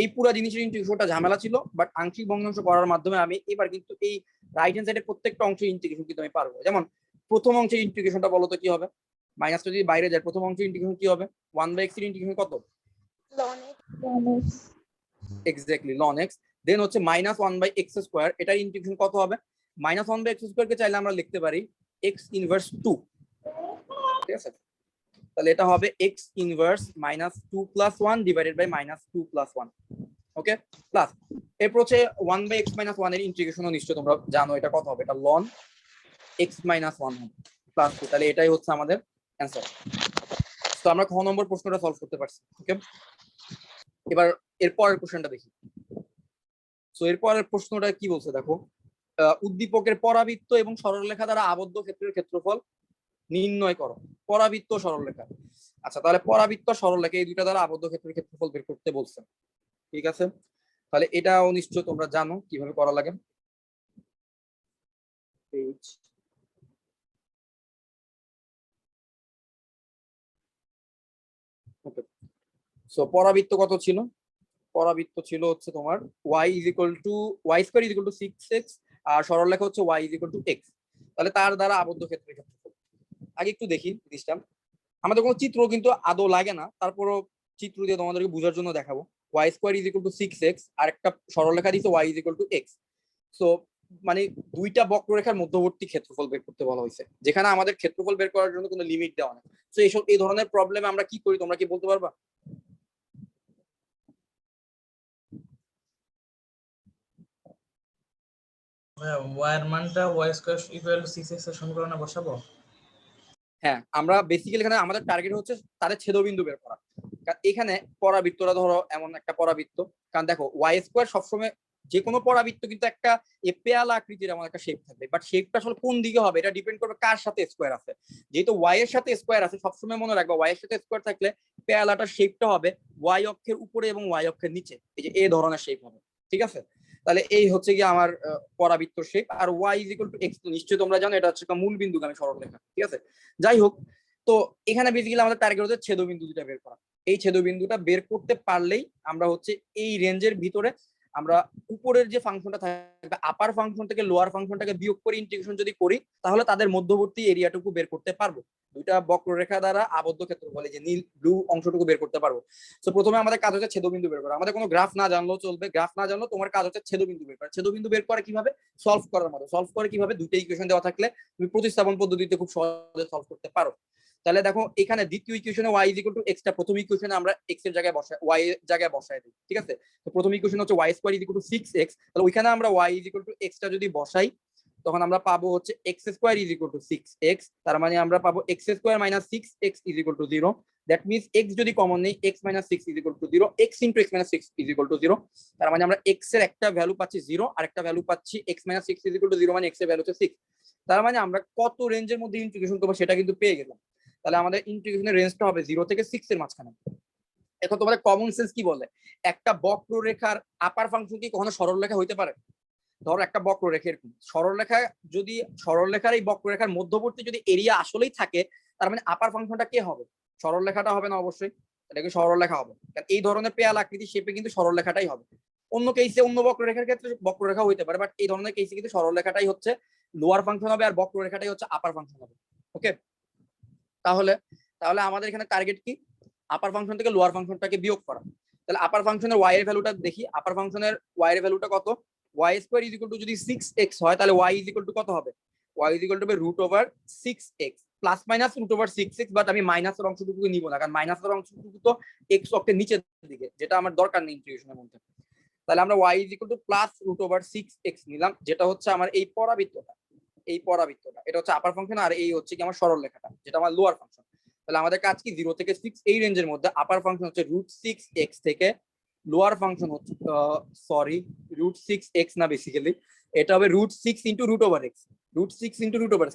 এই পুরো জিনিসের ইন্টিগ্রেশনটা ঝামেলা ছিল, বাট আংশিক ভগ্নাংশ করার মাধ্যমে আমি এবার কিন্তু এই রাইট হ্যান্ড সাইডের প্রত্যেকটা অংশের ইন্টিগ্রেশন কিন্তু আমি পারবো। যেমন প্রথম অংশের ইন্টিগ্রেশনটা বলো তো কি হবে? মাইনাসটা যদি বাইরে যায়, প্রথম অংশের ইন্টিগ্রেশন কি হবে? 1/x এর ইন্টিগ্রেশন কত? ln x exactly ln x। দেন হচ্ছে -1/x², এটার ইন্টিগ্রেশন কত হবে? -1/x² কে চাইলে আমরা লিখতে পারি x ইনভার্স 2। ঠিক আছে, তাহলে এটা হবে x inverse -2 + 1 divided by -2 + 1। Okay, plus এরপর হচ্ছে 1/x - 1 এর ইন্টিগ্রেশনও নিশ্চয়ই তোমরা জানো এটা কত হবে, এটা ln x - 1 হবে প্লাস 2। তাহলে এটাই হচ্ছে আমাদের অ্যান্সার। তো আমরা খ নম্বর প্রশ্নটা সলভ করতে পারছি। ওকে, এবার এরপরের কোশ্চেনটা দেখি। সো এরপরের প্রশ্নটা কি বলছে দেখো, উদ্দীপকের পরাবৃত্ত এবং সরলরেখা দ্বারা আবদ্ধ ক্ষেত্রের ক্ষেত্রফল নির্ণয় করো। পরাবৃত্ত সরলরেখা। আচ্ছা, তাহলে পরাবৃত্ত সরলরেখা এই দুইটা দ্বারা আবদ্ধ ক্ষেত্রের ক্ষেত্রফল বের করতে বলছে। ঠিক আছে, তাহলে এটাও নিশ্চয় তোমরা জানো কিভাবে করা লাগে। ওকে, সো পরাবৃত্ত কত ছিল? পরাবৃত্ত ছিল হচ্ছে তোমার y² = 6x, আর সরলরেখা হচ্ছে y = x। তাহলে তার দ্বারা আবদ্ধ ক্ষেত্রের ক্ষেত্রফল আগে একটু দেখি জিনিসটা। আমাদের কোনো চিত্র কিন্তু আদৌ লাগে না, তারপরও চিত্র দিয়ে তোমাদেরকে বোঝার জন্য দেখাবো। y² = 6x, আর একটা সরলরেখা দিচ্ছে y = x। সো মানে দুইটা বক্ররেখার মধ্যবর্তী ক্ষেত্রফল বের করতে বলা হয়েছে, যেখানে আমাদের ক্ষেত্রফল বের করার জন্য কোনো লিমিট দেওয়া নেই। সো এই ধরনের প্রবলেমে আমরা কি করি, তোমরা কি বলতে পারবা? y এর মানটা y² = 6x এর সমীকরণে বসাবো। হ্যাঁ, আমরা বেসিক্যালি এখানে আমাদের টার্গেট হচ্ছে তাদের ছেদবিন্দু বের করা। কারণ এখানে পরাবৃত্তটা ধরো এমন একটা পরাবৃত্ত, কারণ দেখো y² সবসময় যে কোনো পরাবৃত্ত কিন্তু একটা পেয়ালা আকৃতির এমন একটা শেপ থাকবে, বাট শেপটা আসলে কোন দিকে হবে এটা ডিপেন্ড করবে কার সাথে স্কোয়ার আছে। যেহেতু y এর সাথে স্কোয়ার আছে, সবসময় মনে রাখবা y এর সাথে স্কোয়ার থাকলে পেয়ালাটার শেপটা হবে y অক্ষের উপরে এবং y অক্ষের নিচে, এই যে এই ধরনের শেপ হবে। ঠিক আছে, তাহলে এই হচ্ছে কি আমার পরাবৃত্ত শেপ। আর y = x তো নিশ্চয়ই তোমরা জানো, এটা হচ্ছে মূল বিন্দুগামী সরলরেখা। ঠিক আছে, যাই হোক, তো এখানে বেসিক্যালি আমাদের টার্গেট হচ্ছে ছেদবিন্দু দুটো বের করা। এই ছেদবিন্দুটা বের করতে পারলেই আমরা হচ্ছে এই রেঞ্জের ভিতরে আমরা উপরের যে ফাংশনটা থাকবে আপার ফাংশন থেকে লোয়ার ফাংশনটাকে বিয়োগ করে ইন্টিগ্রেশন যদি করি, তাহলে তাদের মধ্যবর্তী এরিয়াটুকু বের করতে পারবো। দুইটা বক্ররেখা দ্বারা আবদ্ধ ক্ষেত্রফল, যে নীল ব্লু অংশটুকু বের করতে পারবো। তো প্রথমে আমাদের কাজ হচ্ছে ছেদবিন্দু বের করা। আমাদের কোনো গ্রাফ না জানলেও চলবে, গ্রাফ না জানলেও তোমার কাজ হচ্ছে ছেদবিন্দু বের করা। ছেদবিন্দু বের করে কিভাবে? সলভ করার মতো। সলভ করে কিভাবে? দুইটা ইকুয়েশন দেওয়া থাকলে তুমি প্রতিস্থাপন পদ্ধতিতে খুব সহজে সলভ করতে পারো। তাহলে দেখো এখানে দ্বিতীয় ইকুয়েশনে y = x টা প্রথম ইকুয়েশনে আমরা x এর জায়গায় বসাই, y এর জায়গায় বসাই দিই। ঠিক আছে, তো প্রথম ইকুয়েশন হচ্ছে y² = 6x। তাহলে ওইখানে আমরা y = x টা যদি বসাই, তখন আমরা পাবো হচ্ছে x² = 6x। তার মানে আমরা পাবো x² - 6x = 0। That means x যদি কমন নেই, x - 6 = 0, x * x - 6 = 0। তার মানে আমরা x এর একটা ভ্যালু পাচ্ছি 0, আর একটা ভ্যালু পাচ্ছি x - 6 = 0, মানে x এর ভ্যালু হচ্ছে 6। তার মানে আমরা কত রেঞ্জের মধ্যে ইন্টিগ্রেশন করবো সেটা কিন্তু পেয়ে গেলাম। তাহলে আমাদের ইন্টিগ্রেশনের রেঞ্জটা হবে 0 থেকে 6 এর মাঝখানে। এখন তোমাদের কমন সেন্স কি বলে, একটা বক্ররেখার আপার ফাংশন কি কখনো সরলরেখা হইতে পারে? ধরো একটা বক্ররেখা এরকম সরলরেখা, যদি সরলরেখার এই বক্ররেখার মধ্যবর্তী যদি এরিয়া আসলেই থাকে, তার মানে আপার ফাংশনটা কে হবে? সরলরেখাটা হবে না অবশ্যই, এটাকে সরলরেখা হবে, কারণ এই ধরনের পেয়াল আকৃতি শেপে কিন্তু সরলরেখাটাই হবে। অন্য কেসে অন্য বক্ররেখার ক্ষেত্রে বক্ররেখা হইতে পারে, বাট এই ধরনের কেসে কিন্তু সরলরেখাটাই হচ্ছে লোয়ার ফাংশন হবে আর বক্ররেখাটাই হচ্ছে আপার ফাংশন হবে। ওকে, তাহলে তাহলে আমাদের এখানে টার্গেট কি? আপার ফাংশন থেকে লোয়ার ফাংশনটাকে বিয়োগ করা। তাহলে আপার ফাংশনের ওয়াই এর ভ্যালুটা দেখি, আপার ফাংশনের ওয়াই এর ভ্যালুটা কত? Y square is equal to যদি 6x হয় তাহলে ওয়াই ইজ ইকুয়াল টু কত হবে? Y is equal to √6x plus minus √6x, but আমি মাইনাসের অংশটুকু নিব না, কারণ মাইনাসের অংশটুকু তো x অক্ষের নিচের দিকে, যেটা আমার দরকার নেই ইন্টিগ্রেশনের মধ্যে। তাহলে আমরা y is equal to plus √6x নিলাম, যেটা হচ্ছে আমার এই পরাবৃত্তটা, এটা হচ্ছে আপার ফাংশন, আর এই হচ্ছে কি আমার সরলরেখাটা যেটা আমার লোয়ার ফাংশন। তাহলে আমাদের কাজ কি 0 থেকে 6 এই রেঞ্জের মধ্যে আপার ফাংশন হচ্ছে √6x থেকে লোয়ার ফাংশন হচ্ছে √6x না, বেসিক্যালি এটা হবে √6 ইন্টু √x,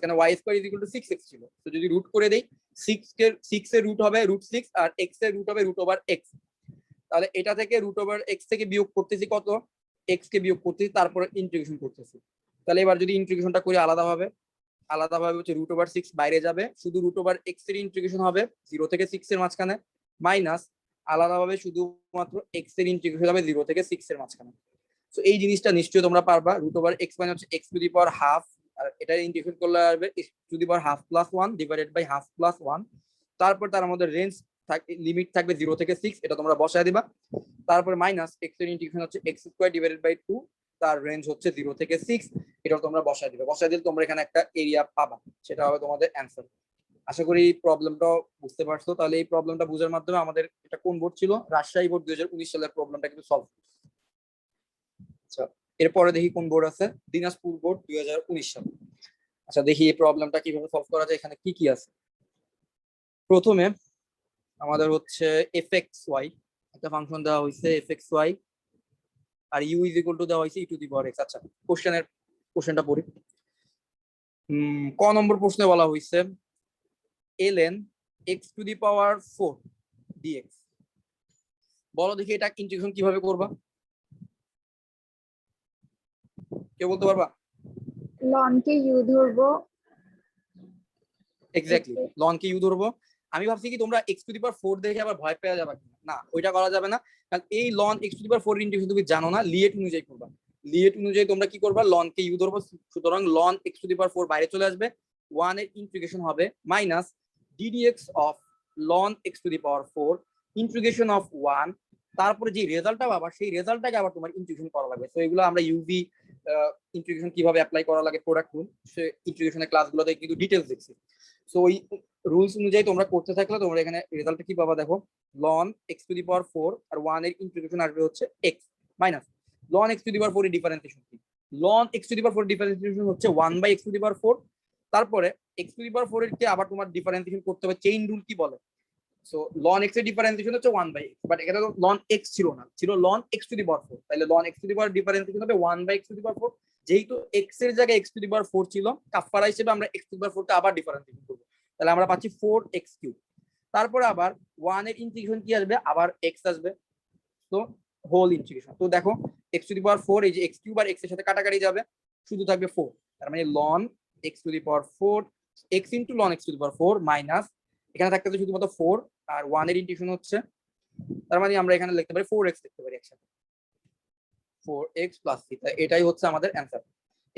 কারণ y square is equal to 6x ছিল, তো যদি রুট করে দেই 6 এর রুট হবে √6 আর x এর রুট হবে √x। তাহলে এটা থেকে √x থেকে বিয়োগ করতেছি কত? x কে বিয়োগ করতেছি, তারপরে ইন্টিগ্রেশন করতেছি। তাহলে এবার যদি ইন্টিগ্রেশনটা করি আলাদাভাবে হচ্ছে √6 বাইরে যাবে, শুধু √x এর ইন্টিগ্রেশন হবে 0 থেকে 6 এর মাঝখানে, মাইনাস আলাদাভাবে শুধুমাত্র x এর ইন্টিগ্রেশন হবে 0 থেকে 6 এর মাঝখানে। তো এই জিনিসটা নিশ্চয়ই তোমরা পারবা। √x মানে হচ্ছে x to the power half, আর এটা ইন্টিগ্রেশন করলে আসবে x to the power half plus 1 divided by half plus 1। তারপর তার মধ্যে রেঞ্জ লিমিট থাকবে 0 থেকে 6, এটা তোমরা বসায় দিবা। তারপর মাইনাস x এর ইন্টিগ্রেশন হচ্ছে x স্কয়ার ডিভাইডেড বাই 2, তার রেঞ্জ হচ্ছে 0 থেকে 6, এটা তোমরা বসায় দিবে। বসায় দিলে তোমরা এখানে একটা এরিয়া পাবা, সেটা হবে তোমাদের অ্যানসার। আশা করি এই প্রবলেমটা বুঝতে পারছো। তাহলে এই প্রবলেমটা বোঝার মাধ্যমে আমাদের এটা কোন বোর্ড ছিল? রাজশাহী বোর্ড 2019 সালের প্রবলেমটা কিন্তু সলভ। আচ্ছা, এরপরে দেখি কোন বোর্ড আছে, দিনাজপুর বোর্ড 2019 সাল। আচ্ছা দেখি এই প্রবলেমটা কিভাবে সলভ করা যায়, এখানে কি কি আছে। প্রথমে আমাদের হচ্ছে fxy, একটা ফাংশন দেওয়া হয়েছে fxy, আর u ইজ ইকুয়াল টু দেওয়া হয়েছে e to the power x। আচ্ছা কোশ্চেনটা পড়ি। ক নম্বর প্রশ্নে বলা হয়েছে ln x to the power 4 dx। বলো দেখি এটা ইন্টিগ্রেশন কিভাবে করবা, কেউ বলতে পারবা? লন কে ইউ ধরবো, এক্স্যাক্টলি, লন কে ইউ ধরবো। আমি ভাবছি কি তোমরা x টু দি পাওয়ার 4 দেখে আবার ভয় পেয়ে যাবে, না ওইটা করা যাবে না, কারণ এই লন x to the power 4 integration তুমি জানো না, লিয়েট অনুযায়ী করবা। লিয়েট অনুযায়ী তোমরা কি করবা, লন কে ইউ ধরবো, সুতরাং loan x to the power 4 বাইরে চলে আসবে, 1 এর ইন্টিগ্রেশন হবে minus ddx of loan x to the power 4 integration of 1। তারপরে যে রেজাল্টটা পাবা সেই রেজাল্টটাকে আবার তোমার ইন্টিগ্রেশন করা লাগবে। তো এগুলো আমরা ইউভি ইন্টিগ্রেশন কিভাবে অ্যাপ্লাই করা লাগে প্রোডাক্ট রুল, সে ইন্টিগ্রেশনের ক্লাসগুলোতে কিন্তু ডিটেইলস দেখছি। সো ওই রুলস অনুযায়ী তোমরা করতে থাকলে তোমরা এখানে রেজাল্টটা কি পাবা দেখো, ln x to the power 4 আর 1 এর ইন্টিগ্রেশন আসবে হচ্ছে x minus ln x to the power 4 এর ডিফারেন্সিয়েশন কি, ln x to the power 4 এর ডিফারেন্সিয়েশন হচ্ছে 1 by x to the power 4। তারপরে x টু দি পাওয়ার 4 এর কে আবার তোমার ডিফারেন্সিয়েশন করতে হবে, চেইন রুল কি বলে। সো লন x এর ডিফারেন্সিয়েশন হচ্ছে 1 বাই x, বাট এখানে তো লন x ছিল না, ছিল লন x টু দি পাওয়ার 4, তাহলে লন x to the power differentiation হবে 1 by x to the power 4। যেহেতু x এর জায়গায় x টু দি পাওয়ার 4 ছিল, কাফারা হিসেবে আমরা x টু দি পাওয়ার 4 কে আবার ডিফারেন্সিয়েশন করব, তাহলে আমরা পাচ্ছি 4x3। তারপরে আবার 1 এর ইন্টিগ্রেশন কি আসবে, আবার x আসবে, তো হোল ইন্টিগ্রেশন। তো দেখো x টু দি পাওয়ার 4 এই যে x3 আর x এর সাথে কাটাকাটি যাবে, শুধু থাকবে 4, তার মানে ln x to the power 4 x into ln x to the power 4 minus এখানে থাকতেছে শুধুমাত্র 4 আর 1 এর ইন্টিগ্রেশন হচ্ছে, তার মানে আমরা এখানে লিখতে পারি 4x লিখতে পারি একসাথে, 4x প্লাস 3। এটাই হচ্ছে আমাদের অ্যানসার।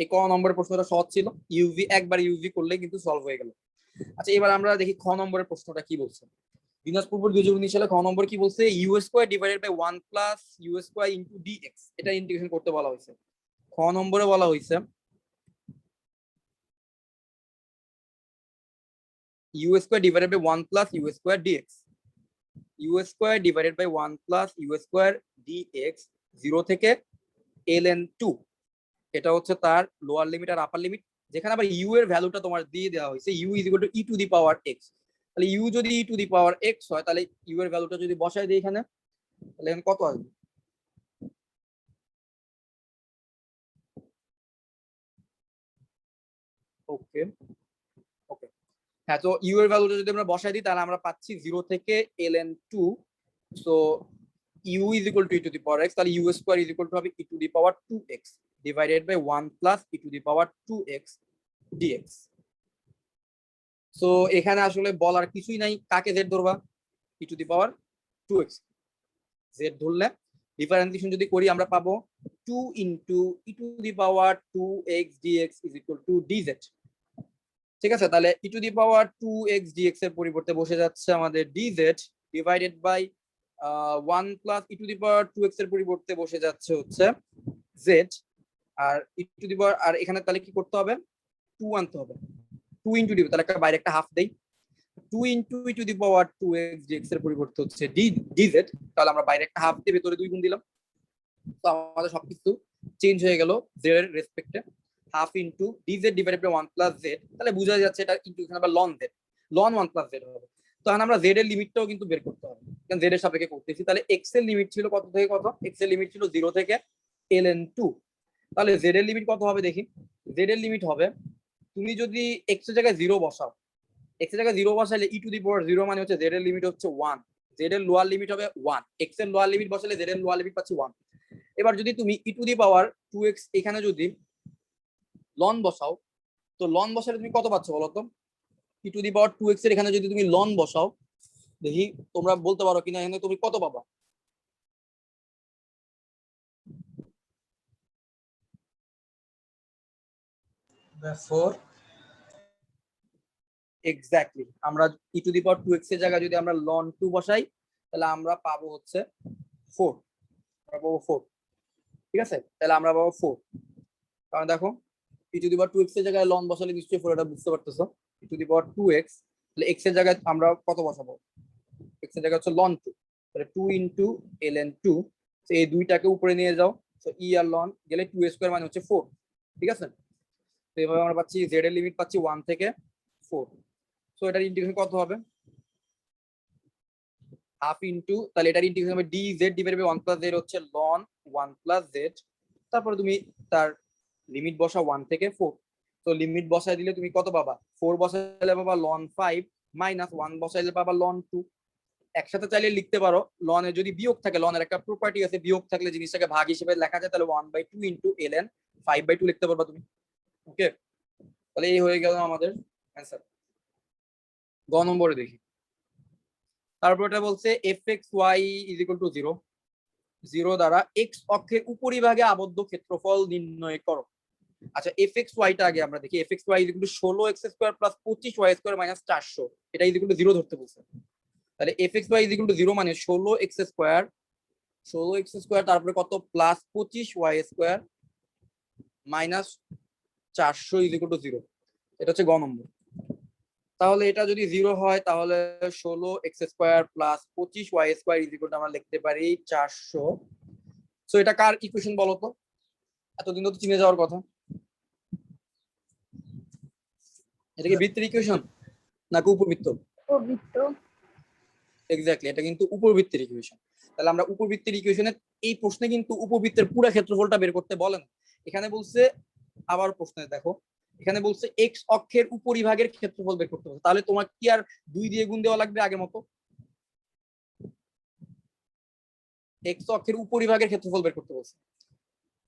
এই ক নম্বরের প্রশ্নটা সহজ ছিল, ইউভি একবার ইউভি করলে কিন্তু সলভ হয়ে গেল। আচ্ছা এবার আমরা দেখি খ নম্বরের প্রশ্নটা কি বলছে। দিনাজপুর বোর্ড 2019 সালে খ নম্বর কি বলছে, u square divided by 1 plus u square into dx, এটা ইন্টিগ্রেশন করতে বলা হয়েছে। খ নম্বরে বলা হয়েছে u square divided by 1 plus u square dx, u square divided by 1 plus u square dx 0 থেকে ln 2, এটা হচ্ছে তার লোয়ার লিমিট আর আপার লিমিট, যেখানে আবার ইউ এর ভ্যালুটা তোমার দিয়ে দেওয়া হয়েছে, u is equal to e to the power x. তাহলে ইউ যদি ই টু দি পাওয়ার এক্স হয়, তাহলে ইউ এর ভ্যালুটা যদি বসাই দিই এখানে, তাহলে এখানে কত আসবে, ওকে ওকে হ্যাঁ, তো ইউ এর ভ্যালুটা যদি আমরা বসাই দিই তাহলে আমরা পাচ্ছি 0 থেকে ln 2 so u is equal to e to the power x, তাহলে u square is equal to হবে e to the power 2x divided by 1 plus e to the power 2x dx. So এখানে আসলে বলার কিছুই নাই, কাকে z ধরবা, e to the power 2x z ধরলে ডিফারেন্সিয়েশন যদি করি আমরা পাবো 2 into e to the power 2x dx is equal to dz. ঠিক আছে, তাহলে e to the power 2x dx এর পরিবর্তে বসে যাচ্ছে আমাদের dz divided by 1 plus e to the power 2x এর পরিবর্তে বসে যাচ্ছে হচ্ছে z, R e to the power, আর এখানে তাহলে কি করতে হবে, 2 আনতে হবে, 2 into d, তাহলে একটা বাইরে একটা হাফ দেই, 2 into e to the power 2x dx এর পরিবর্তে হচ্ছে dz, তাহলে আমরা বাইরে একটা হাফ দিয়ে ভেতরে 2 গুণ দিলাম, তো আমাদের সবকিছু চেঞ্জ হয়ে গেল z এর রেসপেক্টে, half into dz divided by 1 plus z, তাহলে বোঝা যাচ্ছে এটা ইনটু এখানে আবার ln z, ln 1 plus z হবে। তো এখন আমরা z এর লিমিটটাও কিন্তু বের করতে হবে, কারণ z এর সাপেক্ষে করতেছি। তাহলে x এর লিমিট ছিল কত থেকে কত, x এর লিমিট ছিল 0 থেকে ln 2, তাহলে z এর লিমিট কত হবে দেখি, z এর লিমিট হবে, তুমি যদি x এর জায়গায় 0 বসাও, x এর জায়গায় 0 বসাইলে e টু দি পাওয়ার 0 মানে হচ্ছে z এর লিমিট হচ্ছে 1, z এর লোয়ার লিমিট হবে 1, x এর লোয়ার লিমিট বসালে z এর লোয়ার লিমিট পাচ্ছি 1। এবার যদি তুমি e to the power 2x এখানে যদি লন বসাও, তো লন বসালে তুমি কত পাচ্ছ বলো তো, e to the power 2x এর এখানে যদি তুমি লন বসাও, দেখি তোমরা বলতে পারো কিনা এখানে তুমি কত পাবা। ফোর। এক্স্যাক্টলি, আমরা e to the power 2x এর জায়গায় যদি আমরা লন 2 বসাই, তাহলে আমরা পাবো হচ্ছে 4, আমরা পাবো 4। ঠিক আছে, তাহলে আমরা পাবো 4, কারণ দেখো e to the power 2x এর জায়গায় লন বসালে নিশ্চয়ই 4, এটা বুঝতে পারতেছো, e to the power 2x, তাহলে x এর জায়গায় আমরা কত বসাবো, x এর জায়গায় হচ্ছে ln 2, তাহলে 2 into ln 2, তো এই দুইটাকে উপরে নিয়ে যাও, তো e আর ln গেলে 2 স্কয়ার মানে হচ্ছে 4। ঠিক আছে, তো এভাবে আমরা পাচ্ছি z এর লিমিট পাচ্ছি 1 থেকে 4, সো এটার ইন্টিগ্রেশন কত হবে, হাফ ইনটু, তাহলে এটার ইন্টিগ্রেশন হবে dz divided by 1 plus z হচ্ছে ln 1 প্লাস z, তারপরে তুমি তার লিমিট বসাও 1 থেকে 4, তো লিমিট বসাই দিলে তুমি কত পাবা, 4 বসাইলে পাবা ln 5 মাইনাস 1 বসাইলে পাবা ln 2। একসাথে চাইলে লিখতে পারো, লন এর যদি বিয়োগ থাকে, লন এর একটা প্রপার্টি আছে, বিয়োগ থাকলে জিনিসটাকে ভাগ হিসেবে লেখা যায়, তাহলে 1/2 ইনটু ln 5/2 লিখতে পারবা তুমি। ওকে, তাহলে এই হয়ে গেল আমাদের অ্যানসার। গ নম্বরে দেখি, তারপর এটা বলছে fxy = 0, 0 দ্বারা x অক্ষের উপরিভাগে আবদ্ধ ক্ষেত্রফল নির্ণয় করো। আচ্ছা, fxy টা আগে আমরা দেখি, fxy = 16x² + 25y² - 400, এটা = 0 ধরতে বলছে। তাহলে fxy = 0 মানে 16x², তারপরে কত প্লাস 25y² মাইনাস 400 = 0, এটা হচ্ছে গ নম্বর। তাহলে এটা যদি 0 হয় তাহলে 16x² + 25y² আমরা লিখতে পারি 400। সো এটা কার ইকুয়েশন বলো তো, এতদিন তো চিনে যাওয়ার কথা, এটা কি বৃত্তের ইকুয়েশন নাকি উপবৃত্ত? উপবৃত্ত। এক্স্যাক্টলি, এটা কিন্তু উপবৃত্তের ইকুয়েশন। তাহলে আমরা উপবৃত্তের ইকুয়েশনে, এই প্রশ্নে কিন্তু উপবৃত্তের পুরো ক্ষেত্রফলটা বের করতে বলেন, এখানে বলছে, আবার প্রশ্নে দেখো এখানে বলছে x অক্ষের উপরিভাগের ক্ষেত্রফল বের করতে বলছে, তাহলে তোমার কি আর 2 দিয়ে গুণ দেওয়া লাগবে আগের মতো, x অক্ষের উপরিভাগের ক্ষেত্রফল বের করতে বলছে।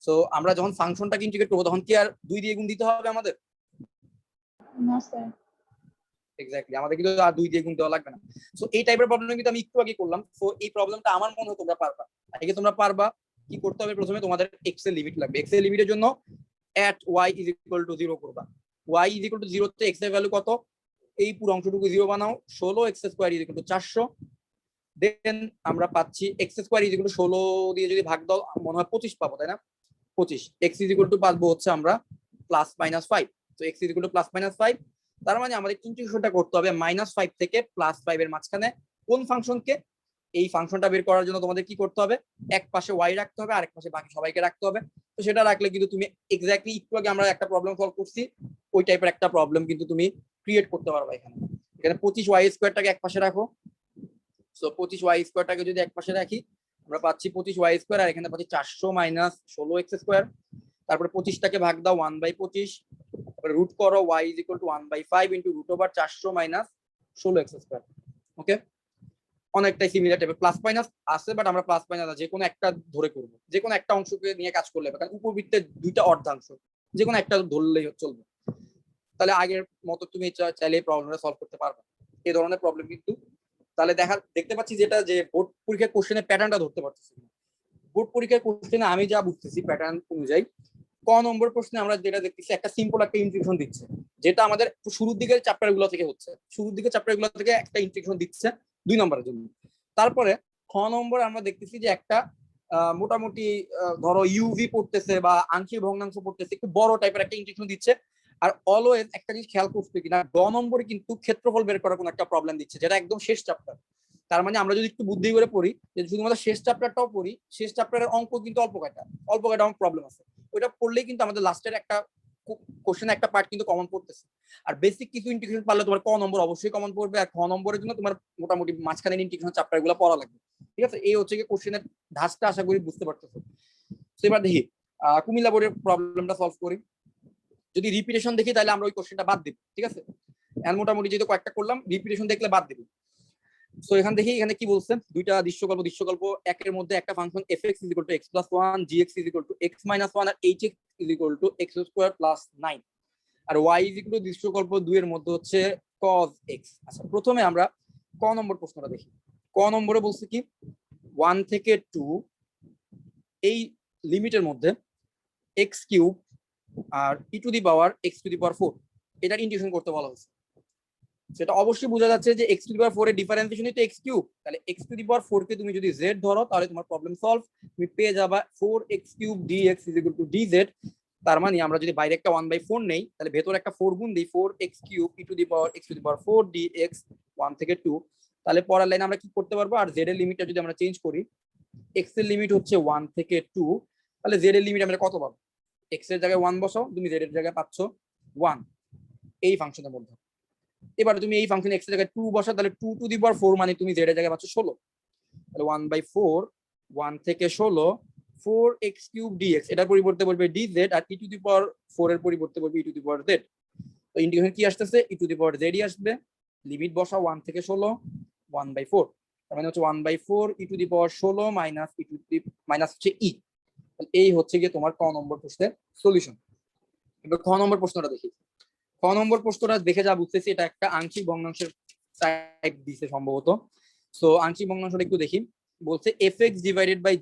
সো আমরা যখন ফাংশনটাকে ইন্টিগ্রেট করব তখন কি আর 2 দিয়ে গুণ দিতে হবে আমাদের? না স্যার। এক্স্যাক্টলি, আমাদের কিন্তু আর 2 দিয়ে গুণ দেওয়া লাগবে না। সো এই টাইপের প্রবলেম কিন্তু আমি একটু আগে করলাম, সো এই প্রবলেমটা আমার মনে হয় তোমরা পারবা। আগে তোমরা পারবা, কি করতে হবে, প্রথমে তোমাদের x এর লিমিট লাগবে, x এর লিমিটের জন্য at y = 0 করবা, y = 0 তে x এর ভ্যালু কত, এই পুরো অংশটুকু 0 বানাও, 16x² = 400, দেন আমরা পাচ্ছি x² = 16 দিয়ে যদি ভাগ দাও মনে হয় 25 পাবো, তাই না, 25, x = পাবো হচ্ছে আমরা +-5, তো x +-5, তার মানে আমাদের ইন্টিগ্রেশনটা করতে হবে -5 থেকে +5 এর মাঝখানে কোন ফাংশনকে, এই ফাংশনটা বের করার জন্য তোমাদের কি করতে হবে, এক পাশে y রাখতে হবে, আরেক পাশে বাকি সবাইকে রাখতে হবে। তো সেটা রাখলে কিন্তু তুমি এক্স্যাক্টলি একটু আগে আমরা একটা প্রবলেম সলভ করছি, ওই টাইপের একটা প্রবলেম কিন্তু তুমি ক্রিয়েট করতে পারবে। এখানে 25y² এক পাশে রাখো, সো 25y² যদি এক পাশে রাখি আমরা পাচ্ছি 25y², আর এখানে পাচ্ছি 400 - 16x², তারপরে 25টাকে ভাগ দাও 1/25, তারপরে রুট করো y = 1/5 × √400 - 16x²। ওকে, অনেকটাই সিমিলার টাইপের, প্লাস মাইনাস আছে, বাট আমরা প্লাস মাইনাস যে কোনো একটা ধরে করব, যে কোনো একটা অংশকে নিয়ে কাজ করলে হবে, কারণ উপবৃত্তের দুইটা অর্ধাংশ, যে কোনো একটা ধরলেই চলবে। তাহলে আগের মতো তুমি চাইলে প্রবলেমটা সলভ করতে পারবে। এই ধরনের প্রবলেম কিন্তু তাহলে দেখতে পাচ্ছি যেটা, যে বোর্ড পরীক্ষার কোশ্চেনের প্যাটার্নটা ধরতে পারতেছি। বোর্ড পরীক্ষার কোশ্চেনে আমি যা বুঝতেছি প্যাটার্ন অনুযায়ী, ক নম্বর প্রশ্নে আমরা যেটা দেখতেছি একটা সিম্পল একটা ইন্ট্রোডাকশন দিচ্ছে, যেটা আমাদের শুরুর দিকের চ্যাপ্টার গুলো থেকে হচ্ছে, শুরুর দিকের চ্যাপ্টার গুলো থেকে একটা ইন্ট্রোডাকশন দিচ্ছে 2 নম্বরের জন্য। তারপরে খ নম্বর আমরা দেখতেছি যে একটা মোটামুটি ধরো ইউভি পড়তেছে বা আংশিক ভগ্নাংশ পড়তেছে, একটু বড় টাইপের একটা ইন্ট্রোডাকশন দিচ্ছে। আর অলওয়েজ একটা জিনিস খেয়াল করতে কিনা, গ নম্বরে কিন্তু ক্ষেত্রফল বের করার কোনো একটা প্রবলেম দিচ্ছে, যেটা একদম শেষ চ্যাপ্টার। তার মানে আমরা যদি একটু বুদ্ধি করে পড়ি, যে শুধুমাত্র শেষ চ্যাপ্টারটাও পড়ি, শেষ চ্যাপ্টারের অঙ্ক কিন্তু অল্প কয়টা প্রবলেম আছে, ওইটা পড়লেই কিন্তু আমাদের লাস্টের একটা কোশ্চেন একটা পার্ট কিন্তু কমন পড়তেছে। আর বেসিক কিছু ইন্টিগ্রেশন পারলে তোমার ক নম্বর অবশ্যই কমন পড়বে, আর খ নম্বরের জন্য তোমার মোটামুটি মাঝখানের ইন্টিগ্রেশন চ্যাপ্টার গুলো পড়া লাগবে। ঠিক আছে, এই হচ্ছে কি কোশ্চেনের ধাঁচটা, আশা করি বুঝতে পারতেছো। তো এবার দেখি কুমিল্লা বোর্ডের প্রবলেমটা সলভ করি। যদি রিপিটেশন দেখি তাহলে আমরা ওই কোশ্চেনটা বাদ দিব। ঠিক আছে, এখন মোটামুটি যেহেতু কয়েকটা করলাম, রিপিটেশন দেখলে বাদ দিব। সো এখান দেখি এখানে কি বলছে, দুইটা দৃশ্যকল্প একের মধ্যে একটা function fx = x+1, gx = x-1 আর hx = x² + 9, আর y দৃশ্যকল্প 2 এর মধ্যে হচ্ছে cos x। আচ্ছা, প্রথমে আমরা ক নম্বর প্রশ্নটা দেখি। ক নম্বরে বলছে কি 1 থেকে 2 এই লিমিটের মধ্যে x³ আর e⁴ এটার ইন্টিগ্রেশন করতে বলা হয়েছে। সেটা অবশ্যই বোঝা যাচ্ছে যে x⁴ এর ডিফারেন্সিয়েশনই তো x³ তাহলে x⁴ কে তুমি যদি z ধরো তাহলে তোমার প্রবলেম সলভ, তুমি পেয়ে যাবা 4x³ dx = dz। তার মানে আমরা যদি বাইরে একটা 1/4 নেই, তাহলে ভেতরে একটা 4 গুণ দিই, 4x³ e⁴ dx 1 থেকে 2। তাহলে পরের লাইনে আমরা কি করতে পারবো, আর z এর লিমিটটা যদি আমরা চেঞ্জ করি, x এর লিমিট হচ্ছে 1 থেকে 2, তাহলে z এর লিমিট আমরা কত পাবো, x এর জায়গায় 1 বসাও, তুমি z এর জায়গায় পাচ্ছ 1 এই ফাংশনের মধ্যে। এবার তুমি এই ফাংশন x এর জায়গায় 2 বসাও, তাহলে 2⁴ মানে তুমি z এর জায়গায় পাচ্ছ 16, তাহলে 1/4 1 থেকে 16 4x³ dx এটার পরিবর্তে বলবে dz, আর e⁴ এর পরিবর্তে বলবে e⁴z। তো ইন্টিগ্রেশন কি আসতেছে, e⁴z আসবে, লিমিট বসাও 1 থেকে 16 1/4, তার মানে হচ্ছে 1/4 e⁴ মাইনাস হচ্ছে e। এই হচ্ছে গিয়ে তোমার ক নম্বর প্রশ্নের সলিউশন। এবার খ নম্বর প্রশ্নটা দেখি। খ নম্বর প্রশ্নটা দেখে যা বুঝতেছি, এটা একটা আংশিক ভগ্নাংশের টাইপ দিছে সম্ভবত। সো আংশিক ভগ্নাংশটা একটু দেখি। বলছে fx /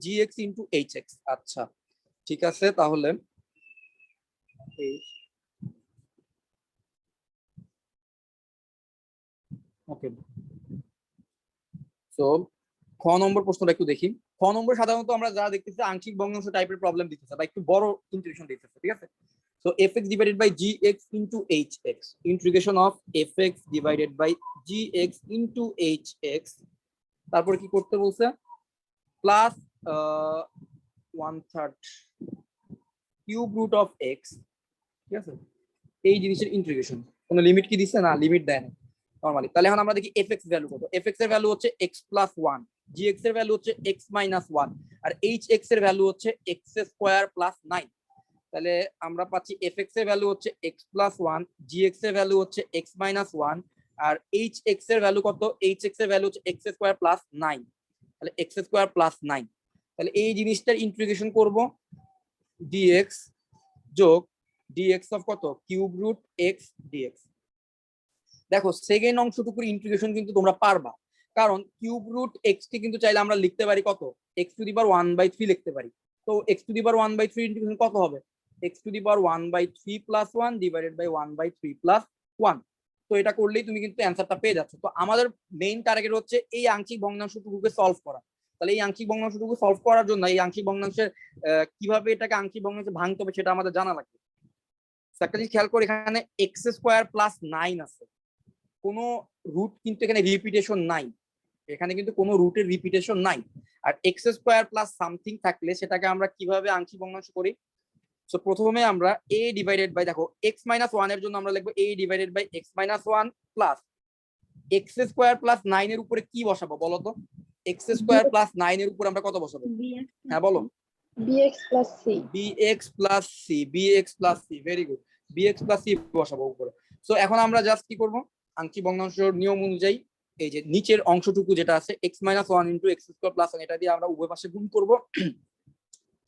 gx * hx। আচ্ছা ঠিক আছে, তাহলে ওকে। সো খ নম্বর প্রশ্নটা একটু দেখি। খ নম্বর সাধারণত আমরা যা দেখতেছি আংশিক ভগ্নাংশ টাইপের প্রবলেম দিতেছে, বা একটু বড় ইন্টিগ্রেশন দিতেছে। ঠিক আছে, so fx / gx * hx, integration of fx / gx * hx, তারপরে কি করতে বলছে, plus 1/3 cube root of x। ঠিক আছে, এই জিনিসের ইন্টিগ্রেশন, কোনো লিমিট কি দিচ্ছে না, লিমিট দেয় না নরমালি। তাহলে এখন আমরা দেখি fx ভ্যালু কত। fx এর ভ্যালু হচ্ছে x+1, gx এর ভ্যালু হচ্ছে x-1, আর hx এর ভ্যালু হচ্ছে x² + 9। তাহলে আমরা পাচ্ছি fx এর ভ্যালু হচ্ছে x+1, gx এর ভ্যালু হচ্ছে x-1, আর hx এর ভ্যালু কত, hx এর ভ্যালু হচ্ছে x² + 9, তাহলে x² + 9। তাহলে এই জিনিসটার ইন্টিগ্রেশন করব, dx যোগ dx অফ কত, কিউব রুট x dx। দেখো সেকেন্ড অংশটুকুর ইন্টিগ্রেশন কিন্তু তোমরা পারবা, কারণ কিউব রুট x কে কিন্তু চাইলে আমরা লিখতে পারি কত, x⁴ লিখতে পারি। তো x⁴ ইন্টিগ্রেশন কত হবে, x⁴ + 1 / 1/3 + 1। তো এটা করলেই তুমি কিন্তু অ্যান্সারটা পেয়ে যাচ্ছ। তো আমাদের মেইন টার্গেট হচ্ছে এই আংশিক ভগ্নাংশটুকুকে সলভ করা। তাহলে এই আংশিক ভগ্নাংশটুকু সলভ করার জন্য এই আংশিক ভগ্নাংশের কিভাবে এটাকে আংশিক ভগ্নাংশে ভাঙতে হবে সেটা আমাদের জানা লাগবে। একটা জিনিস খেয়াল করে, এখানে x² + 9 আছে, কোনো রুট কিন্তু এখানে রিপিটেশন নাই, এখানে কিন্তু কোনো রুটের রিপিটেশন নাই। আর x² + সামথিং থাকলে সেটাকে আমরা কিভাবে আংশিক ভগ্নাংশ করি। সো প্রথমে আমরা a ডিভাইডেড বাই, দেখো x-1 এর জন্য আমরা লিখবো a divided by x-1 plus x² + 9 এর উপরে কি বসাবো বলো তো, x² + 9 এর উপরে আমরা কত বসাবো, হ্যাঁ বলো, bx + c। bx + c, very good, bx + c বসাবো উপরে। সো এখন আমরা জাস্ট কি করব, আংশিক ভগ্নাংশের নিয়ম অনুযায়ী এই যে নিচের অংশটুকু যেটা আছে x minus one into x square plus এটা দিয়ে আমরা উভয় পাশে গুণ করব।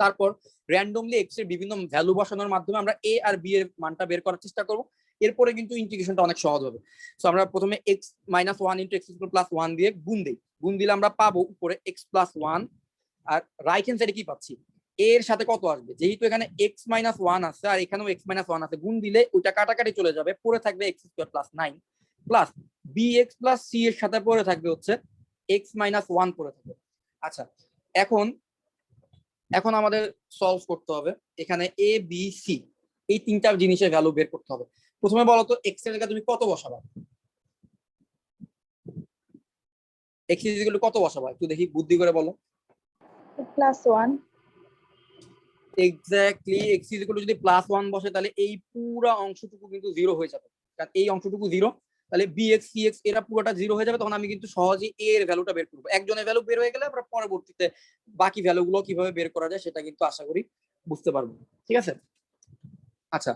তারপর র্যান্ডমলি এক্স এর বিভিন্ন ভ্যালু বসানোর মাধ্যমে আমরা এ আর বি এর মানটা বের করার চেষ্টা করব। এরপরে কিন্তু ইন্টিগ্রেশনটা অনেক সহজ হবে। সো আমরা প্রথমে x minus one into x square plus one দিয়ে গুণ দিই। গুণ দিলে আমরা পাবো উপরে এক্স প্লাস ওয়ান, আর রাইট হ্যান্ড সাইডে কি পাচ্ছি, এর সাথে কত আসবে, যেহেতু এখানে এক্স মাইনাস ওয়ান আছে আর এখানেও এক্স মাইনাস ওয়ান আছে, গুণ দিলে ওইটা কাটাকাটি চলে যাবে, পরে থাকবে x square plus nine plus b x plus c এর সাথে পরে থাকবে হচ্ছে এক্স মাইনাস ওয়ান পরে থাকবে। আচ্ছা, এখন এখন আমাদের সলভ করতে হবে এখানে এ বি সি এই তিনটা জিনিসের ভ্যালু বের করতে হবে। প্রথমে বলো তো এক্স এর জায়গায় তুমি কত বসাবা, এক্স ইজ ইকুয়াল টু কত বসাবা একটু দেখি বুদ্ধি করে বলো। Plus one. Exactly, x is equal to যদি প্লাস ওয়ান বসে তাহলে এই পুরো অংশটুকু কিন্তু জিরো হয়ে যাবে, কারণ এই অংশটুকু জিরো, তাহলে বি এক্স সি এক্স এরা পুরোটা জিরো হয়ে যাবে। তখন আমি কিন্তু সহজেই এ এর ভ্যালুটা বের করবো। একজনের ভ্যালু বের হয়ে গেলে আমরা পরবর্তীতে বাকি ভ্যালুগুলো কিভাবে বের করা যায় সেটা কিন্তু আশা করি বুঝতে পারবো, ঠিক আছে। আচ্ছা,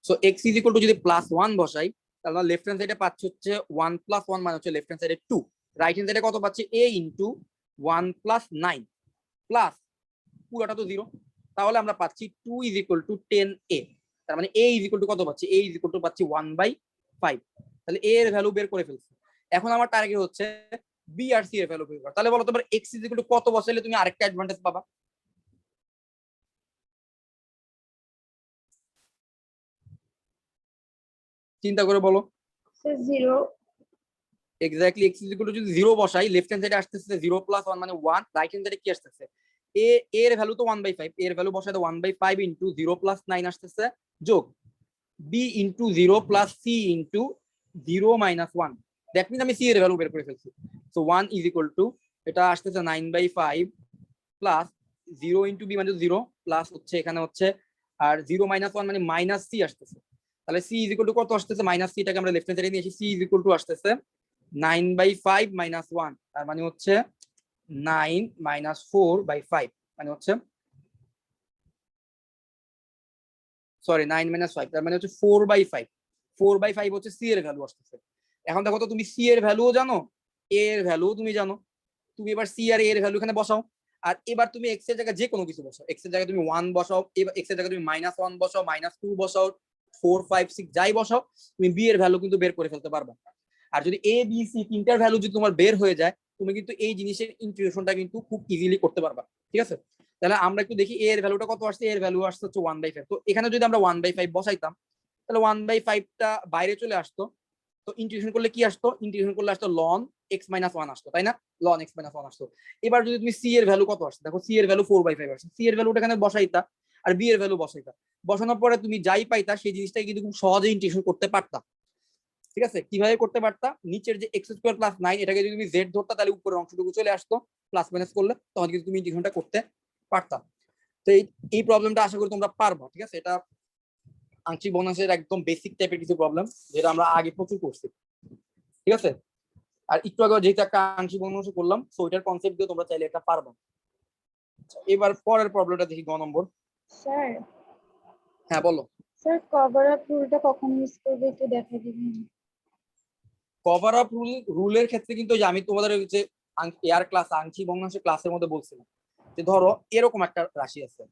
so x is equal to যদি প্লাস ওয়ান বসাই তাহলে লেফট হ্যান্ড সাইডে পাচ্ছি হচ্ছে ওয়ান প্লাস ওয়ান মানে হচ্ছে লেফট হ্যান্ড সাইডে টু, রাইট হ্যান্ড সাইডে কত পাচ্ছি a into one plus nine plus পুরোটা তো জিরো, তাহলে আমরা পাচ্ছি two is equal to ten a. তার মানে এ ইজ ইকুয়াল টু কত পাচ্ছি, এ ইজ ইকুয়াল টু পাচ্ছি ওয়ান বাই ফাইভ। তাহলে এ এর ভ্যালু বের করে ফেলছি। এখন আমার টার্গেট হচ্ছে বি আর সি এর ভ্যালু বের করা। তাহলে বলো তোমার এক্স ইজ ইকুয়াল টু কত বসাইলে তুমি আরেকটা অ্যাডভান্টেজ পাবা, চিন্তা করে বলো। Zero. Exactly, x is equal to যদি জিরো বসাই লেফট হ্যান্ড সাইডে আসতেছে জিরো প্লাস ওয়ান মানে ওয়ান, রাইট হ্যান্ড সাইডে কি আসতেছে এ, এর ভ্যালু তো ওয়ান বাই ফাইভ, এর ভ্যালু বসাতে one by five into zero plus nine আসতেছে যোগ b into zero plus c into zero minus one. That means আমি সি এর ভ্যালু বের করে ফেলছি। So one is equal to এটা আসতেছে nine by five plus zero into b মানে জিরো প্লাস হচ্ছে এখানে হচ্ছে আর জিরো মাইনাস ওয়ান মানে মাইনাস সি আসতেছে। তাহলে সি ইজ ইকুয়াল টু কত আসতেছে, মাইনাস সিটাকে আমরা লেফট হ্যান্ড সাইডে নিয়ে আসি, সি ইজ ইকুয়াল টু আসতেছে nine by five minus one, তার মানে হচ্ছে nine minus four by five, মানে হচ্ছে সরি নাইন মাইনাস ফাইভ, তার মানে হচ্ছে four by five. Four by five হচ্ছে সি এর ভ্যালু আসতেছে। এখন দেখো তো তুমি সি এর ভ্যালুও জানো, এ এর ভ্যালু তুমি জানো, তুমি এবার সি আর এ এর ভ্যালু এখানে বসাও। আর এবার তুমি এক্স এর জায়গায় যে কোনো কিছু বসাও, এক্স এর জায়গায় তুমি ওয়ান বসাও, এবার এক্স এর জায়গায় তুমি মাইনাস ওয়ান বসাও, মাইনাস টু বসাও, ফোর ফাইভ সিক্স যাই বসাও, তুমি বি এর ভ্যালু কিন্তু বের করে ফেলতে পারবা। আর যদি এ বি সি তিনটার ভ্যালু যদি তোমার বের হয়ে যায় তুমি কিন্তু এই জিনিসের ইন্টিগ্রেশনটা কিন্তু খুব ইজিলি করতে পারবা, ঠিক আছে। তাহলে আমরা একটু দেখি এর ভ্যালুটা কত আসছে, এর ভ্যালু আসছে হচ্ছে ওয়ান বাই ফাইভ। তো এখানে যদি আমরা ওয়ান বাই ফাইভ বসাইতাম তাহলে ওয়ান বাই ফাইভটা বাইরে চলে আসতো, তো ইন্টিগ্রেশন করলে কি আসতো, ইন্টিগ্রেশন করলে আসতো লন এক্স মাইনাস ওয়ান আসতো, তাই না, লন এক্স মাইনাস ওয়ান আসতো। এবার যদি তুমি সি এর ভ্যালু কত আসছে দেখো, সি এর ভ্যালু ফোর বাই ফাইভ আসছে, সি এর ভ্যালুটা এখানে বসাইতা আর বি এর ভ্যালু বসাইতা, বসানোর পরে তুমি যাই পাইতা সেই জিনিসটাকে কিন্তু খুব সহজে ইন্টিগ্রেশন করতে পারতা, ঠিক আছে। কিভাবে করতে পারতা, নিচের যে এক্স স্কোয়ার প্লাস নাইন এটাকে যদি তুমি জেড ধরতা তাহলে উপরের অংশটুকু চলে আসতো, প্লাস মাইনাস করলে তখন কিন্তু তুমি ইন্টিগ্রেশনটা করতে পারতা। তো এই প্রবলেমটা আশা করি তোমরা পারবা, ঠিক আছে। এটা আংশিক ভগ্নাংশের একদম বেসিক টাইপের কিছু প্রবলেম যেটা আমরা আগে প্রচুর করছি, ঠিক আছে। আর একটু আগে যেহেতু একটা আংশিক ভগ্নাংশ করলাম তো ওইটার কনসেপ্ট দিয়ে তোমরা চাইলে এটা পারবা। এবার পরের প্রবলেমটা দেখি গ নম্বর। স্যার, হ্যাঁ বলো। স্যার কভার আপ রুলটা কখন ইউজ করবে একটু দেখা দিবেন। কভার আপ রুলের ক্ষেত্রে কিন্তু যে আমি তোমাদের যে এয়ার ক্লাস আংশিক ভগ্নাংশের ক্লাসের মধ্যে বলছিলাম যে ধরো এরকম একটা রাশি আছে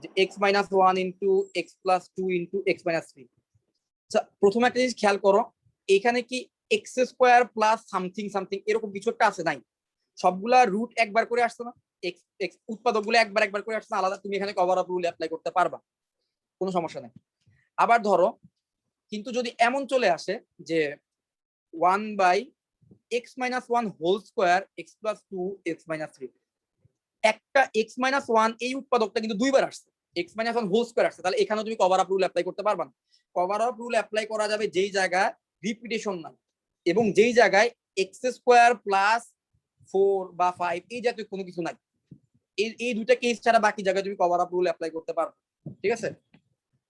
যে x minus one into x plus two into x minus three. প্রথমে একটা জিনিস খেয়াল করো, এখানে কি x square plus something something এরকম কিছু একটা আছে নাই, সবগুলা রুট একবার করে আসছে না, এক্স এক্স উৎপাদক গুলো একবার একবার করে আসছে না আলাদা, তুমি এখানে কভার আপ রুল অ্যাপ্লাই করতে পারবা, কোনো সমস্যা নেই। আবার ধরো কিন্তু যদি এমন চলে আসে যে one by x minus one whole square x plus two x minus three, একটা এক্স মাইনাস ওয়ান এই উৎপাদকটা কিন্তু দুইবার আসছে, x minus one whole square আসছে, তাহলে এখানেও তুমি কভার আপ রুল অ্যাপ্লাই করতে পারবা না। কভার আপ রুল অ্যাপ্লাই করা যাবে যেই জায়গায় রিপিটেশন নাই এবং যেই জায়গায় এক্স স্কোয়ার প্লাস ফোর বা ফাইভ এই জাতীয় কোনো কিছু নাই, এই দুইটা কেস ছাড়া বাকি জায়গায় তুমি কভার আপ রুল অ্যাপ্লাই করতে পারো, ঠিক আছে।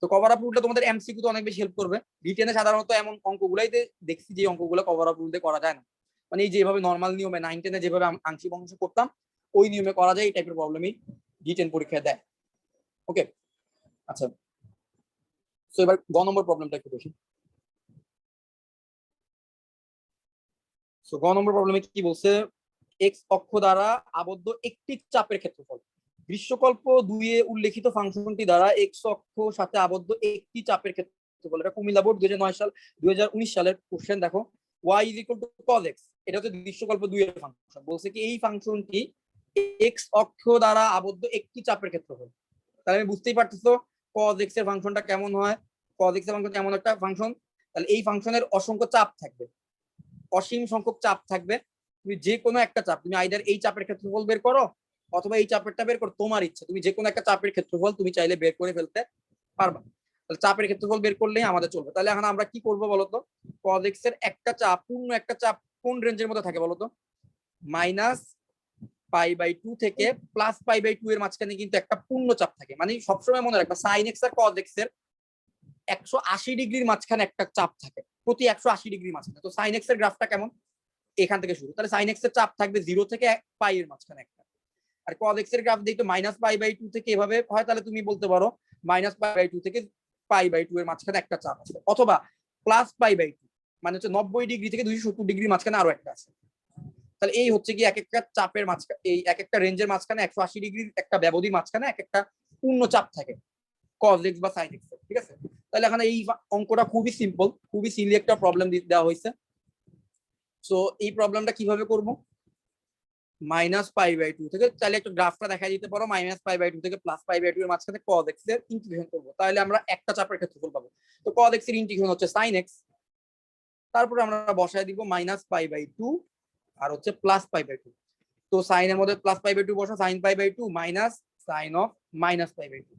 তো কভার আপ রুলটা তোমাদের এমসিকিউ তে অনেক বেশি হেল্প করবে। রিটেনে সাধারণত এমন অঙ্কগুলাই দেখছি যে অঙ্কগুলো কভার আপ রুল দিয়ে করা যায় না, মানে এই যেভাবে নর্মাল নিয়মে 9-10 এ যেভাবে আংশিক ভগ্নাংশ করতাম ওই নিয়মে করা যায়, এই টাইপের প্রবলেমই রিটেন পরীক্ষায় দেয়। ওকে, আচ্ছা তো এবার গ নম্বর প্রবলেমটা একটু দেখি। সো গ নম্বর প্রবলেমে কি বলছে, এক্স অক্ষ দ্বারা আবদ্ধ একটি চাপের ক্ষেত্রফল। গ্রীষ্মকল্প 2 এ উল্লেখিত ফাংশনটি দ্বারা এক্স অক্ষ সাথে আবদ্ধ একটি চাপের ক্ষেত্রফল। এটা কুমিল্লা বোর্ড 2019 সালের কোশ্চেন। দেখো y is equal two cos x, এটা হচ্ছে গ্রীষ্মকল্প 2 এর ফাংশন। বলছে কি এই ফাংশনটি এক্স অক্ষ দ্বারা আবদ্ধ একটি চাপের ক্ষেত্রফল। তাহলে আমি বুঝতেই পারতেছো cos x এর ফাংশনটা কেমন হয়। cos x এর ফাংশন কেমন একটা ফাংশন, তাহলে এই ফাংশনের অসংখ্য চাপ থাকবে, অসীম সংখ্যক চাপ থাকবে। তুমি যে কোনো একটা চাপ, তুমি আইদার এই চাপের ক্ষেত্রফল বের করো অথবা এই চাপেরটা বের করো, তোমার ইচ্ছা। তুমি যে কোনো একটা চাপের ক্ষেত্রফল তুমি চাইলে বের করে ফেলতে পারবা। তাহলে চাপের ক্ষেত্রফল বের করলেই আমাদের চলবে। তাহলে এখন আমরা কি করবো বলতো, cos x এর একটা চাপ, পূর্ণ একটা চাপ কোন রেঞ্জের মধ্যে থাকে বলতো, -π/2 থেকে +π/2 এর মাঝখানে কিন্তু একটা পূর্ণ চাপ থাকে। মানে সবসময় মনে রাখবা sin x আর cos x এর 180 ডিগ্রির মাঝখানে একটা চাপ থাকে, প্রতি 180 ডিগ্রির মাঝখানে। তো sin x এর গ্রাফটা কেমন, এখান থেকে শুরু। তাহলে sin x এর চাপ থাকবে 0 থেকে π এর মাঝখানে একটা। আর cos x এর গ্রাফ দেখতে -π/2 থেকে এভাবে হয়, তাহলে তুমি বলতে পারো -π/2 থেকে π/2 এর মাঝখানে একটা চাপ আছে, অথবা +π/2 মানে হচ্ছে 90 ডিগ্রি থেকে 270 ডিগ্রির মাঝখানে আরো একটা আছে। তাহলে এই হচ্ছে কি এক একটা চাপের মাঝখানে, এই এক একটা রেঞ্জের মাঝখানে 180 ডিগ্রির একটা ব্যবধির মাঝখানে এক একটা পূর্ণ চাপ থাকে cos x বা sin x। ঠিক আছে, তাহলে এখানে এই অঙ্কটা খুবই সিম্পল, খুবই সিলি একটা প্রবলেম দেওয়া হয়েছে। সো এই প্রবলেমটা কিভাবে করব, -π/2 থেকে, তাহলে একটা গ্রাফটা দেখা দিতে পারো, -π/2 থেকে +π/2 এর মাঝখানে cos x এর ইন্টিগ্রেশন করব, তাহলে আমরা একটা চাপের ক্ষেত্রফল পাবো। তো cos x এর ইন্টিগ্রেশন হচ্ছে sin x, তারপরে আমরা বসায় দিব -π/2 আর হচ্ছে +π/2। তো sin এর মধ্যে +π/2 বসা, sin π/2 মাইনাস sin অফ -π/2।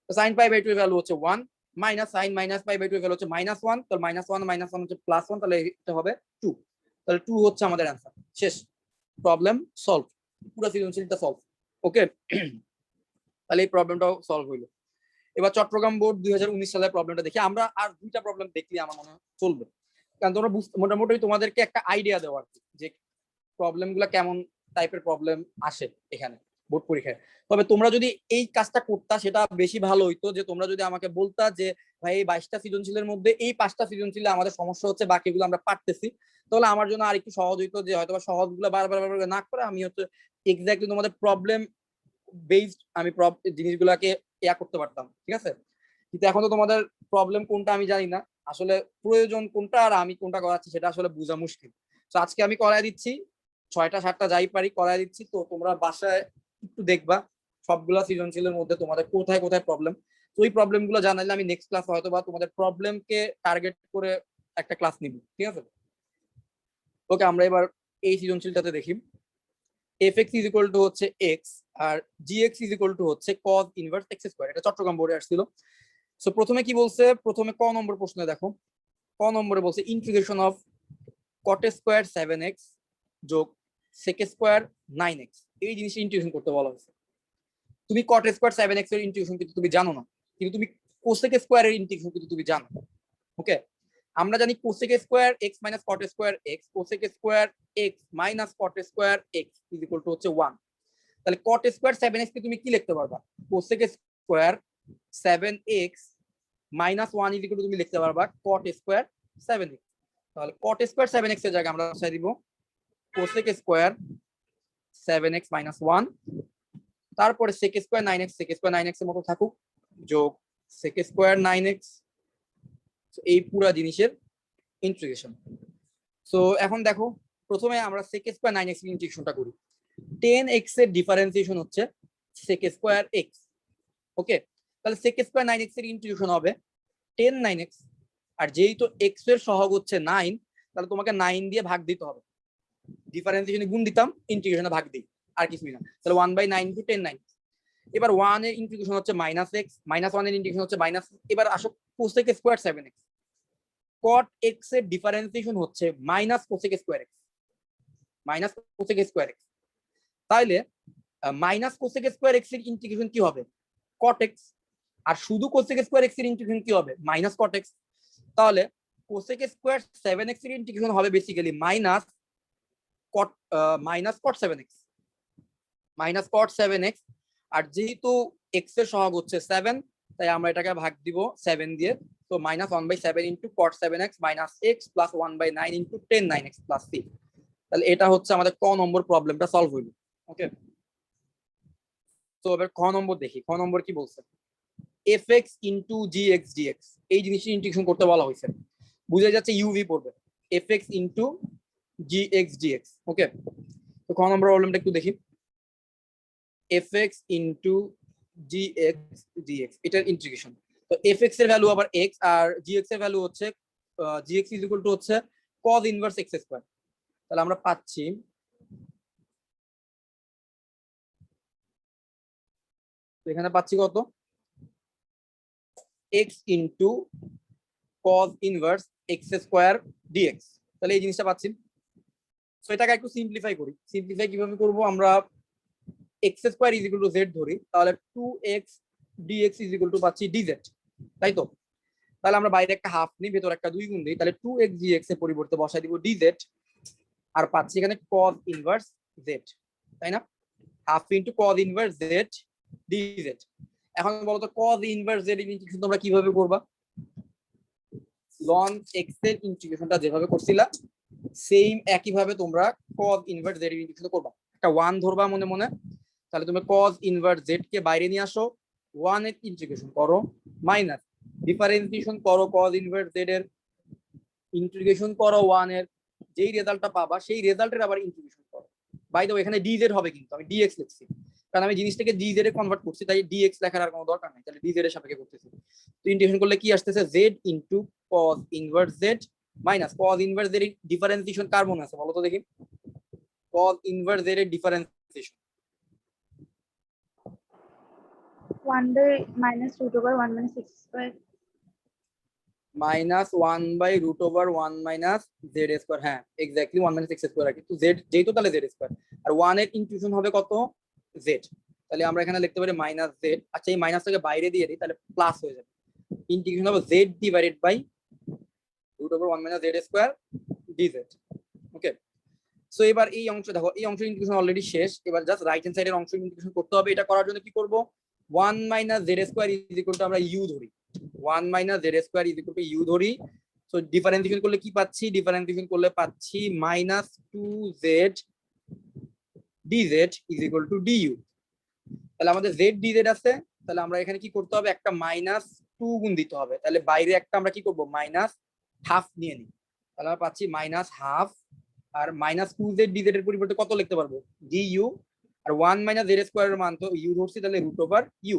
তো sin π/2 এর ভ্যালু হচ্ছে 1, মাইনাস sin -π/2 এর ভ্যালু হচ্ছে -1, তো -1 হচ্ছে +1, তাহলে এটা হবে 2। তাহলে 2 হচ্ছে আমাদের অ্যানসার। শেষ, প্রবলেম সলভ, পুরো সৃজনশীলটা সলভ। ওকে, তাহলে এই প্রবলেমটাও সলভ হইলো। এবার চট্টগ্রাম বোর্ড 2019 সালের প্রবলেমটা দেখি আমরা। আর দুইটা প্রবলেম দেখলে আমার মনে হয় চলবে, কারণ তোমরা মোটামুটি তোমাদেরকে একটা আইডিয়া দেওয়া আর কি, যে প্রবলেমগুলো কেমন টাইপের প্রবলেম আসে এখানে বোর্ড পরীক্ষায়। তবে তোমরা যদি এই কাজটা করতা সেটা বেশি ভালো হইতো, যে তোমরা যদি আমাকে বলতা যে ভাই এই 22টা সৃজনশীলের মধ্যে এই 5টা সৃজনশীলে আমাদের সমস্যা হচ্ছে, বাকিগুলো আমরা পারতেছি, তাহলে আমার জন্য আর একটু সহজ হইতো, যে হয়তো সহজগুলো বারবার না করে আমি হচ্ছে এক্স্যাক্টলি তোমাদের প্রবলেম বেসড আমি জিনিসগুলোকে ইয়া করতে পারতাম। ঠিক আছে, কিন্তু এখন তো তোমাদের প্রবলেম কোনটা আমি জানি না, আসলে প্রয়োজন কোনটা আর আমি কোনটা করাচ্ছি সেটা আসলে বোঝা মুশকিল। তো আজকে আমি করাই দিচ্ছি, 6টা 7টা যাই পারি করাই দিচ্ছি। তো তোমরা বাসায় একটু দেখবা সবগুলা সৃজনশীলের মধ্যে তোমাদের কোথায় কোথায় প্রবলেম। তো ওই প্রবলেম গুলো জানাইলে আমি নেক্সট ক্লাস হয়তো বা তোমাদের প্রবলেমকে টার্গেট করে একটা ক্লাস নিব। ঠিক আছে, ওকে, আমরা এবার এই সৃজনশীলটাতে দেখি। fx ইজ ইকুয়াল টু হচ্ছে x আর gx ইজ ইকুয়াল টু হচ্ছে cos ইনভার্স x স্কয়ার। এটা চট্টগ্রাম বোর্ডে আসছিল। সো প্রথমে কি বলছে, প্রথমে ক নম্বর প্রশ্নে দেখো, ক নম্বরে বলছে integration of cot square 7x যোগ sec স্কয়ার 9x, এই জিনিসটা ইন্টিগ্রেশন করতে বলা হয়েছে। তুমি cot স্কয়ার 7x এর ইন্টিগ্রেশন কিন্তু তুমি জানো না, কিন্তু তুমি cosec স্কয়ার এর ইন্টিগ্রেশন কিন্তু তুমি জানো। ওকে, আমরা জানি cosec square x minus cot square x, cosec square x minus cot square x is equal to হচ্ছে 1। তাহলে cot স্কয়ার 7x কে তুমি কি লিখতে পারবা, cosec square 7x minus 1 is equal two তুমি লিখতে পারবা cot স্কয়ার 7x। তাহলে cot স্কয়ার 7x এর জায়গায় আমরা বসাই দিব cosec স্কয়ার 7x মাইনাস 1, তারপরে sec square 9x, sec square 9x এর মতো থাকুক, যোগ sec স্কয়ার 9x, এই পুরো জিনিসের ইন্টিগ্রেশন। সো এখন দেখো, প্রথমে আমরা sec স্কয়ার 9x এর ইন্টিগ্রেশনটা করি। 10x এর ডিফারেন্সিয়েশন হচ্ছে sec স্কয়ার x। ওকে, তাহলে sec স্কয়ার 9x এর ইন্টিগ্রেশন হবে 10 9x, আর যেহেতু x এর সহগ হচ্ছে 9, তাহলে তোমাকে 9 দিয়ে ভাগ দিতে হবে। ডিফারেন্সিয়েশনে গুণ দিতাম, ইন্টিগ্রেশনে ভাগ দিই, আর কিছুই না। তাহলে 1/9 * 10 9। এবার 1 এর ইন্টিগ্রেশন হচ্ছে -x, -1 এর ইন্টিগ্রেশন হচ্ছে মাইনাস। এবার আসো cosec square 7x, cot x এর ডিফারেন্সিয়েশন হচ্ছে minus cosec square x, minus cosec square x। তাহলে মাইনাস cosec স্কয়ার x এর ইন্টিগ্রেশন কি হবে, cot x, আর শুধু cosec স্কয়ার x এর ইন্টিগ্রেশন কি হবে, মাইনাস cot x। তাহলে cosec স্কয়ার 7x এর ইন্টিগ্রেশন হবে basically minus cot 7x, minus cot 7x। আর যেহেতু x এর সহগ হচ্ছে 7, তাই আমরা এটাকে ভাগ দিব 7 দিয়ে। তো -1/7 * cot 7x - x + 1/9 * 10 9x + c। তাহলে এটা হচ্ছে আমাদের ক নম্বর প্রবলেমটা সলভ হইল। ওকে, তো এবার খ নম্বর দেখি। খ নম্বর কি বলছে, fx ইন্টু gx dx, এই জিনিসটা ইন্টিগ্রেশন করতে বলা হয়েছে। বুঝে যাচ্ছে ইউভি পড়বে, fx ইন্টু gx dx। ওকে, তো খ নম্বর প্রবলেমটা একটু দেখি। fx ইন্টু gx dx, এটার ইন্টিগ্রেশন। তো fx এর ভ্যালু আবার x, আর gx এর ভ্যালু হচ্ছে gx ইজ ইকুয়াল টু হচ্ছে cos ইনভার্স x স্কয়ার। তাহলে আমরা পাচ্ছি এখানে পাচ্ছি কত, x into cos inverse x square dx। তাহলে এই জিনিসটা পাচ্ছি। সো এটাকে একটু সিম্পলিফাই করি। সিম্পলিফাই কিভাবে করব, আমরা x square is equal two z ধরি, তাহলে 2x dx is equal to পাচ্ছি dz, তাই তো? তাহলে আমরা বাইরে একটা হাফ নিই, ভেতর একটা 2 গুণ দিই, তাহলে 2x dx এর পরিবর্তে বসাই দিব dz, আর পাচ্ছি এখানে cos ইনভার্স z, তাই না? Half into cos inverse z dz। এখন বলতো cos ইনভার্স z এর ইন্টিগ্রেশন তোমরা কিভাবে করবা? ln x এর ইন্টিগ্রেশনটা যেভাবে করছিলা সেম একই ভাবে তোমরা cos ইনভার্স z এর ইন্টিগ্রেশন করবা। একটা 1 ধরবা মনে মনে, তাহলে তুমি cos ইনভার্স z কে বাইরে নিয়ে আসো, 1 এর ইন্টিগ্রেশন করো, মাইনাস ডিফারেন্সিয়েশন করো cos ইনভার্স z এর, ইন্টিগ্রেশন করো 1 এর, যেই রেজাল্টটা পাবা সেই রেজাল্টের আবার ইন্টিগ্রেশন করো। বাই দ্য ওয়ে এখানে dz হবে, কিন্তু আমি dx লিখছি কারণ আমি জিনিসটাকে dz এ কনভার্ট করছি, তাই dx লেখার আর কোনো দরকার নাই, তাহলে dz এর সাপেক্ষে করতেছি। তো ইন্টিগ্রেশন করলে কি আসতেছে, z into cos inverse z minus cos inverse z এর ডিফারেন্সিয়েশন কার মনে আছে বলো তো দেখি? cos ইনভার্স z এর differentiation 1 by minus root over 1 minus x square. Minus 1 by root over 1 minus z square. হ্যাঁ এক্স্যাক্টলি 1 মাইনাস এক্স স্কোয়ার আর কি। তো জেড যেহেতু তাহলে জেড স্কোয়ার, আর 1 এর ইনটিউশন হবে কত, জেড। তাহলে আমরা এখানে লিখতে পারি মাইনাস জেড। আচ্ছা এই মাইনাসটাকে বাইরে দিয়ে দিই, তাহলে প্লাস হয়ে যাবে। ইন্টিগ্রেশন হবে z divided by root over 1 minus z square dz. Okay, so এবার এই অংশ দেখো, এই অংশের ইন্টিগ্রেশন অলরেডি শেষ। এবার জাস্ট রাইট হ্যান্ড সাইডের অংশ ইন্টিগ্রেশন করতে হবে। এটা করার জন্য কি করব, 1 minus z square is equal to আমরা ইউ ধরি, 1 minus z square is equal to u ধরি। সো ডিফারেন্সিয়েশন করলে কি পাচ্ছি, ডিফারেন্সিয়েশন করলে পাচ্ছি minus 2z dz is equal to du। তাহলে আমাদের z dz আছে, তাহলে আমরা এখানে কি করতে হবে, একটা মাইনাস 2 গুণ দিতে হবে। তাহলে বাইরে একটা আমরা কি করব, মাইনাস হাফ নিয়ে নিই। তাহলে আমরা পাচ্ছি মাইনাস হাফ, আর মাইনাস 2z dz এর পরিবর্তে কত লিখতে পারবো, du, আর 1 মাইনাস z স্কয়ারের মান তো u ধরছি, তাহলে রুট ওভার u।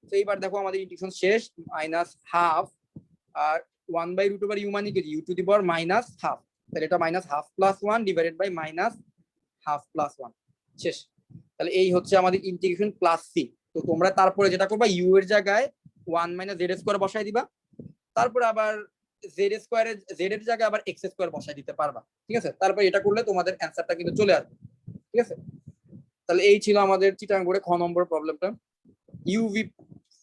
তো এইবার দেখো আমাদের ইন্টিগ্রেশন শেষ, মাইনাস হাফ আর 1 বাই রুট ওভার u মানে কি, u to the power minus half. তাহলে এটা minus half plus 1 divided by minus half plus 1, শেষ। তাহলে এই হচ্ছে আমাদের ইন্টিগ্রেশন প্লাস সি। তো তোমরা তারপরে যেটা করবা, u এর জায়গায় 1 মাইনাস জেড স্কয়ার বসাই দিবা, তারপরে আবার জেড স্কয়ারে জেড এর জায়গায় আবার এক্স স্কয়ার বসাই দিতে পারবা, ঠিক আছে? তারপর এটা করলে তোমাদের অ্যানসারটা কিন্তু চলে আসবে, ঠিক আছে? তাহলে এই ছিল আমাদের চিটাগাং বোর্ডে খ নম্বর প্রবলেমটা, ইউভি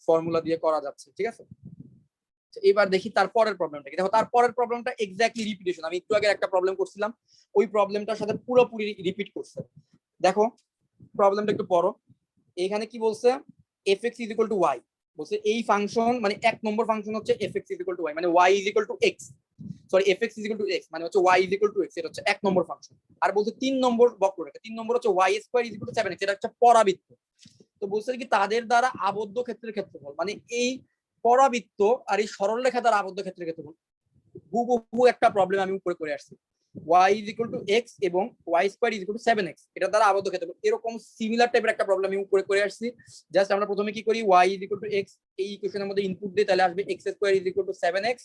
ফর্মুলা দিয়ে করা যাচ্ছে, ঠিক আছে? এবার দেখি তারপরের প্রবলেমটা কি। দেখো তারপরের প্রবলেমটা এক্স্যাক্টলি রিপিটেশন, আমি একটু আগে একটা প্রবলেম করছিলাম ওই প্রবলেমটার সাথে পুরোপুরি রিপিট করছে। দেখো প্রবলেমটা একটু পড়ো। এখানে কি বলছে, fx is equal two y, বলছে এই ফাংশন মানে এক নম্বর ফাংশন হচ্ছে fx is equal two y, মানে y is equal two x, sorry fx is equal two x মানে হচ্ছে y is equal two x, এটা হচ্ছে এক নম্বর ফাংশন। আর বলছে 3 নম্বর বক্ররেখা, 3 নম্বর হচ্ছে y square is equal two 7x, এটা হচ্ছে পরাবৃত্ত। তো বলছে কি তাদের দ্বারা আবদ্ধ ক্ষেত্রের ক্ষেত্রফল, মানে এই পরাবৃত্ত আর এই সরলরেখা দ্বারা আবদ্ধ ক্ষেত্রের ক্ষেত্রফল। হুবহু একটা প্রবলেম আমি উপরে করে আসছি, y is equal two x এবং y square is equal two 7x, এটা দ্বারা আবদ্ধ ক্ষেত্রফল। এরকম সিমিলার টাইপের একটা প্রবলেম আমি উপরে করে আসছি। জাস্ট আমরা প্রথমে কি করি, y is equal two x এই ইকুয়েশনের মধ্যে ইনপুট দিই, তাহলে আসবে x square is equal two 7x।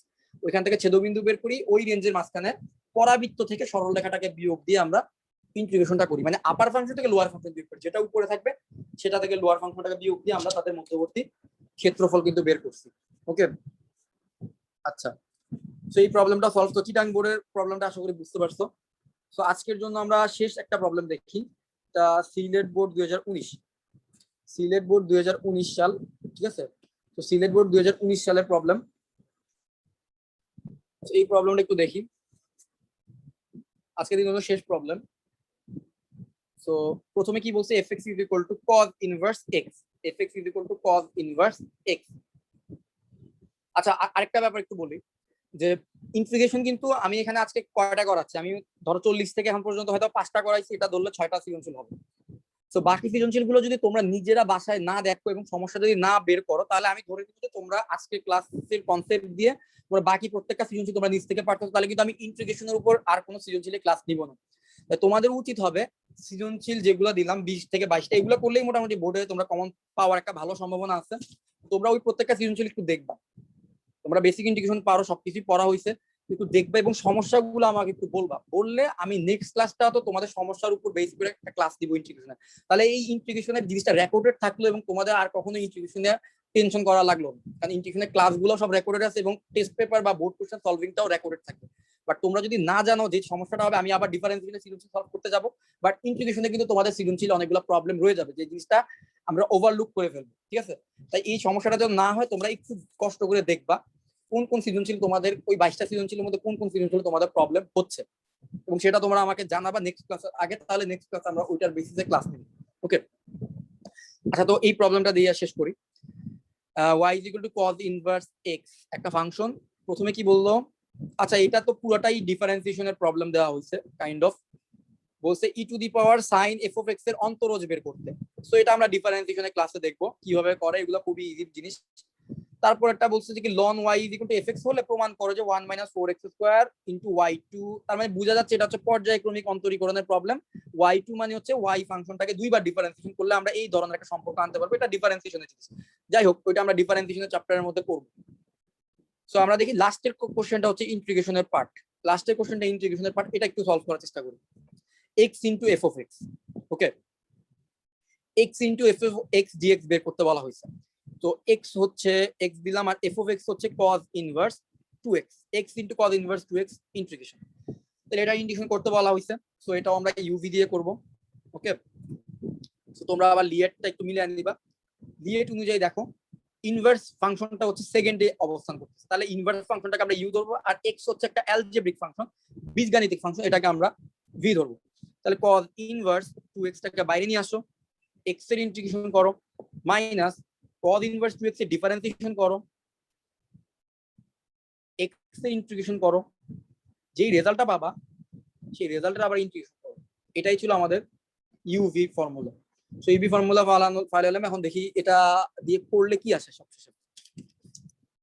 ওইখান থেকে ছেদবিন্দু বের করি, ওই রেঞ্জের মাঝখানে পরাবৃত্ত থেকে সরলরেখাটাকে বিয়োগ দিয়ে আমরা ইন্টিগ্রেশনটা করি, মানে আপার ফাংশন থেকে লোয়ার ফাংশন বিয়োগ করি, যেটা উপরে থাকবে সেটা থেকে লোয়ার ফাংশনটাকে বিয়োগ দিয়ে আমরা তাদের মধ্যবর্তী ক্ষেত্রফল কিন্তু বের করছি। ওকে, আচ্ছা, সো এই প্রবলেমটা সলভ তো চিটাং বোর্ডের প্রবলেমটা আশা করি বুঝতে পারছো। সো আজকের জন্য আমরা শেষ একটা প্রবলেম দেখি, তা সিলেট বোর্ড 2019, সিলেট বোর্ড 2019 সাল, ঠিক আছে? তো সিলেট বোর্ড 2019 সালের প্রবলেম, এই প্রবলেমটা একটু দেখি। আজকের দিন হলো শেষ প্রবলেম। সো প্রথমে কি বলছে, fx is equal two cos inverse x, fx is equal two cos inverse x। আচ্ছা আরেকটা ব্যাপার একটু বলি, যে ইন্টিগ্রেশন কিন্তু আমি এখানে আজকে কয়টা করাচ্ছি, আমি ধরো 40 থেকে এখন পর্যন্ত হয়তো 5টা করাইছি, এটা ধরলে 6টা সৃজনশীল হবে। তো বাকি সৃজনশীল গুলো যদি তোমরা নিজেরা বাসায় না দেখো এবং সমস্যা যদি না বের করো, তাহলে আমি ধরে নিচ্ছি যে তোমরা আজকে ক্লাসের কনসেপ্ট দিয়ে তোমরা বাকি প্রত্যেকটা সৃজনশীল তোমরা নিজ থেকে পারতো, তাহলে কিন্তু আমি ইন্টিগ্রেশনের উপর আর কোনো সৃজনশীলের ক্লাস নিব না। তোমাদের উচিত হবে সৃজনশীল যেগুলো দিলাম 20 থেকে 22টা, এগুলো করলেই মোটামুটি বোর্ডে তোমরা কমন পাওয়ার একটা ভালো সম্ভাবনা আছে। তোমরা ওই প্রত্যেকটা সৃজনশীল একটু দেখবা, তোমরা বেসিক ইন্টিগ্রেশন পারো, সবকিছু পড়া হয়েছে, একটু দেখবে এবং সমস্যাগুলো আমাকে একটু বলবা, বললে আমি নেক্সট ক্লাসটা তো তোমাদের সমস্যার উপর বেস করে একটা ক্লাস দিব ইন্টিগ্রেশনে। তাহলে এই ইন্টিগ্রেশনের জিনিসটা রেকর্ডেড থাকলো এবং তোমাদের আর কখনো ইন্টিগ্রেশনে টেনশন করা লাগলো না, কারণ ইন্টিগ্রেশনের ক্লাসগুলো সব রেকর্ডেড আছে এবং টেস্ট পেপার বা বোর্ড কোশ্চেন সলভিংটাও রেকর্ডেড থাকবে। বাট তোমরা যদি না জানো যে সমস্যাটা হবে, আমি আবার ডিফারেন্সিয়াল সৃজনশীল সলভ করতে যাব, বাট ইন্টিগ্রেশনে কিন্তু তোমাদের সৃজনশীল অনেকগুলো প্রবলেম রয়ে যাবে, যে জিনিসটা আমরা ওভারলুক করে ফেলবো, ঠিক আছে? তাই এই সমস্যাটা যেন না হয় তোমরা একটু কষ্ট করে দেখবা কোন কোন সৃজনশীল তোমাদের, ওই 22টা সৃজনশীলের মধ্যে কোন কোন সৃজনশীল তোমাদের প্রবলেম হচ্ছে, এবং সেটা তোমরা আমাকে জানাবা নেক্সট ক্লাসের আগে, তাহলে নেক্সট ক্লাসে আমরা ওইটার বেসিসে ক্লাস নিব। ওকে, আচ্ছা, তো এই প্রবলেমটা দিয়ে শেষ করি। y is equal to cos inverse x, একটা ফাংশন। প্রথমে কি বললো, আচ্ছা এটা তো পুরোটাই ডিফারেন্সিয়েশনের প্রবলেম দেওয়া হয়েছে কাইন্ড অফ, বলছে e to the power sin f of x এর অন্তরজ বের করতে। সো এটা আমরা ডিফারেন্সিয়েশনের ক্লাসে দেখবো কিভাবে করে, এগুলো খুবই ইজি জিনিস। তারপর একটা বলছে যে কি ln y is equal to fx হলে প্রমাণ করো যে 1 - 4x স্কয়ার ইনটু y2, তার মানে বোঝা যাচ্ছে এটা হচ্ছে পর্যায়ক্রমিক অন্তরীকরণের প্রবলেম। y2 মানে হচ্ছে y ফাংশনটাকে দুইবার ডিফারেন্সিয়েশন করলে আমরা এই ধরনের একটা সম্পর্ক আনতে পারবো, এটা ডিফারেন্সিয়েশনের জিনিস। যাই হোক, ওইটা আমরা ডিফারেন্সিয়েশনের চ্যাপ্টারের মধ্যে করব। সো আমরা দেখি লাস্টের কোশ্চেনটা হচ্ছে ইন্টিগ্রেশনের পার্ট। লাস্টের কোশ্চেনটা ইন্টিগ্রেশনের পার্ট, এটা একটু সলভ করার চেষ্টা করি। x into f of x, okay, x into f of x dx বের করতে বলা হয়েছে। তো x হচ্ছে x দিলাম, আর f of x হচ্ছে cos inverse 2x, x into cos inverse 2x integration. তাহলে এটা ইন্টিগ্রেশন করতে বলা হয়েছে, সো এটা আমরা uv দিয়ে করব। ওকে, সো তোমরা আবার লিয়েটটা একটু মিলিয়ে নিবা। লিয়েট অনুযায়ী দেখো ইনভার্স ফাংশনটা হচ্ছে সেকেন্ডে অবস্থান করতেছে, তাহলে ইনভার্স ফাংশনটাকে আমরা u ধরবো, আর x হচ্ছে একটা অ্যালজেব্রিক ফাংশন, বীজগাণিতিক ফাংশন, এটাকে আমরা v ধরবো। তাহলে cos ইনভার্স 2x টাকে বাইরে নিয়ে আসো, x এর ইন্টিগ্রেশন করো, মাইনাস cos ইনভার্স 2x এর ডিফারেন্সিয়েশন করো, x এর ইন্টিগ্রেশন করো, যেই রেজাল্টটা পাবা সেই রেজাল্টের আবার ইন্টিগ্রেশন করো। এটাই ছিল আমাদের uv formula. So uv formula final এখন দেখি এটা দিয়ে করলে কি আসে সবশেষে।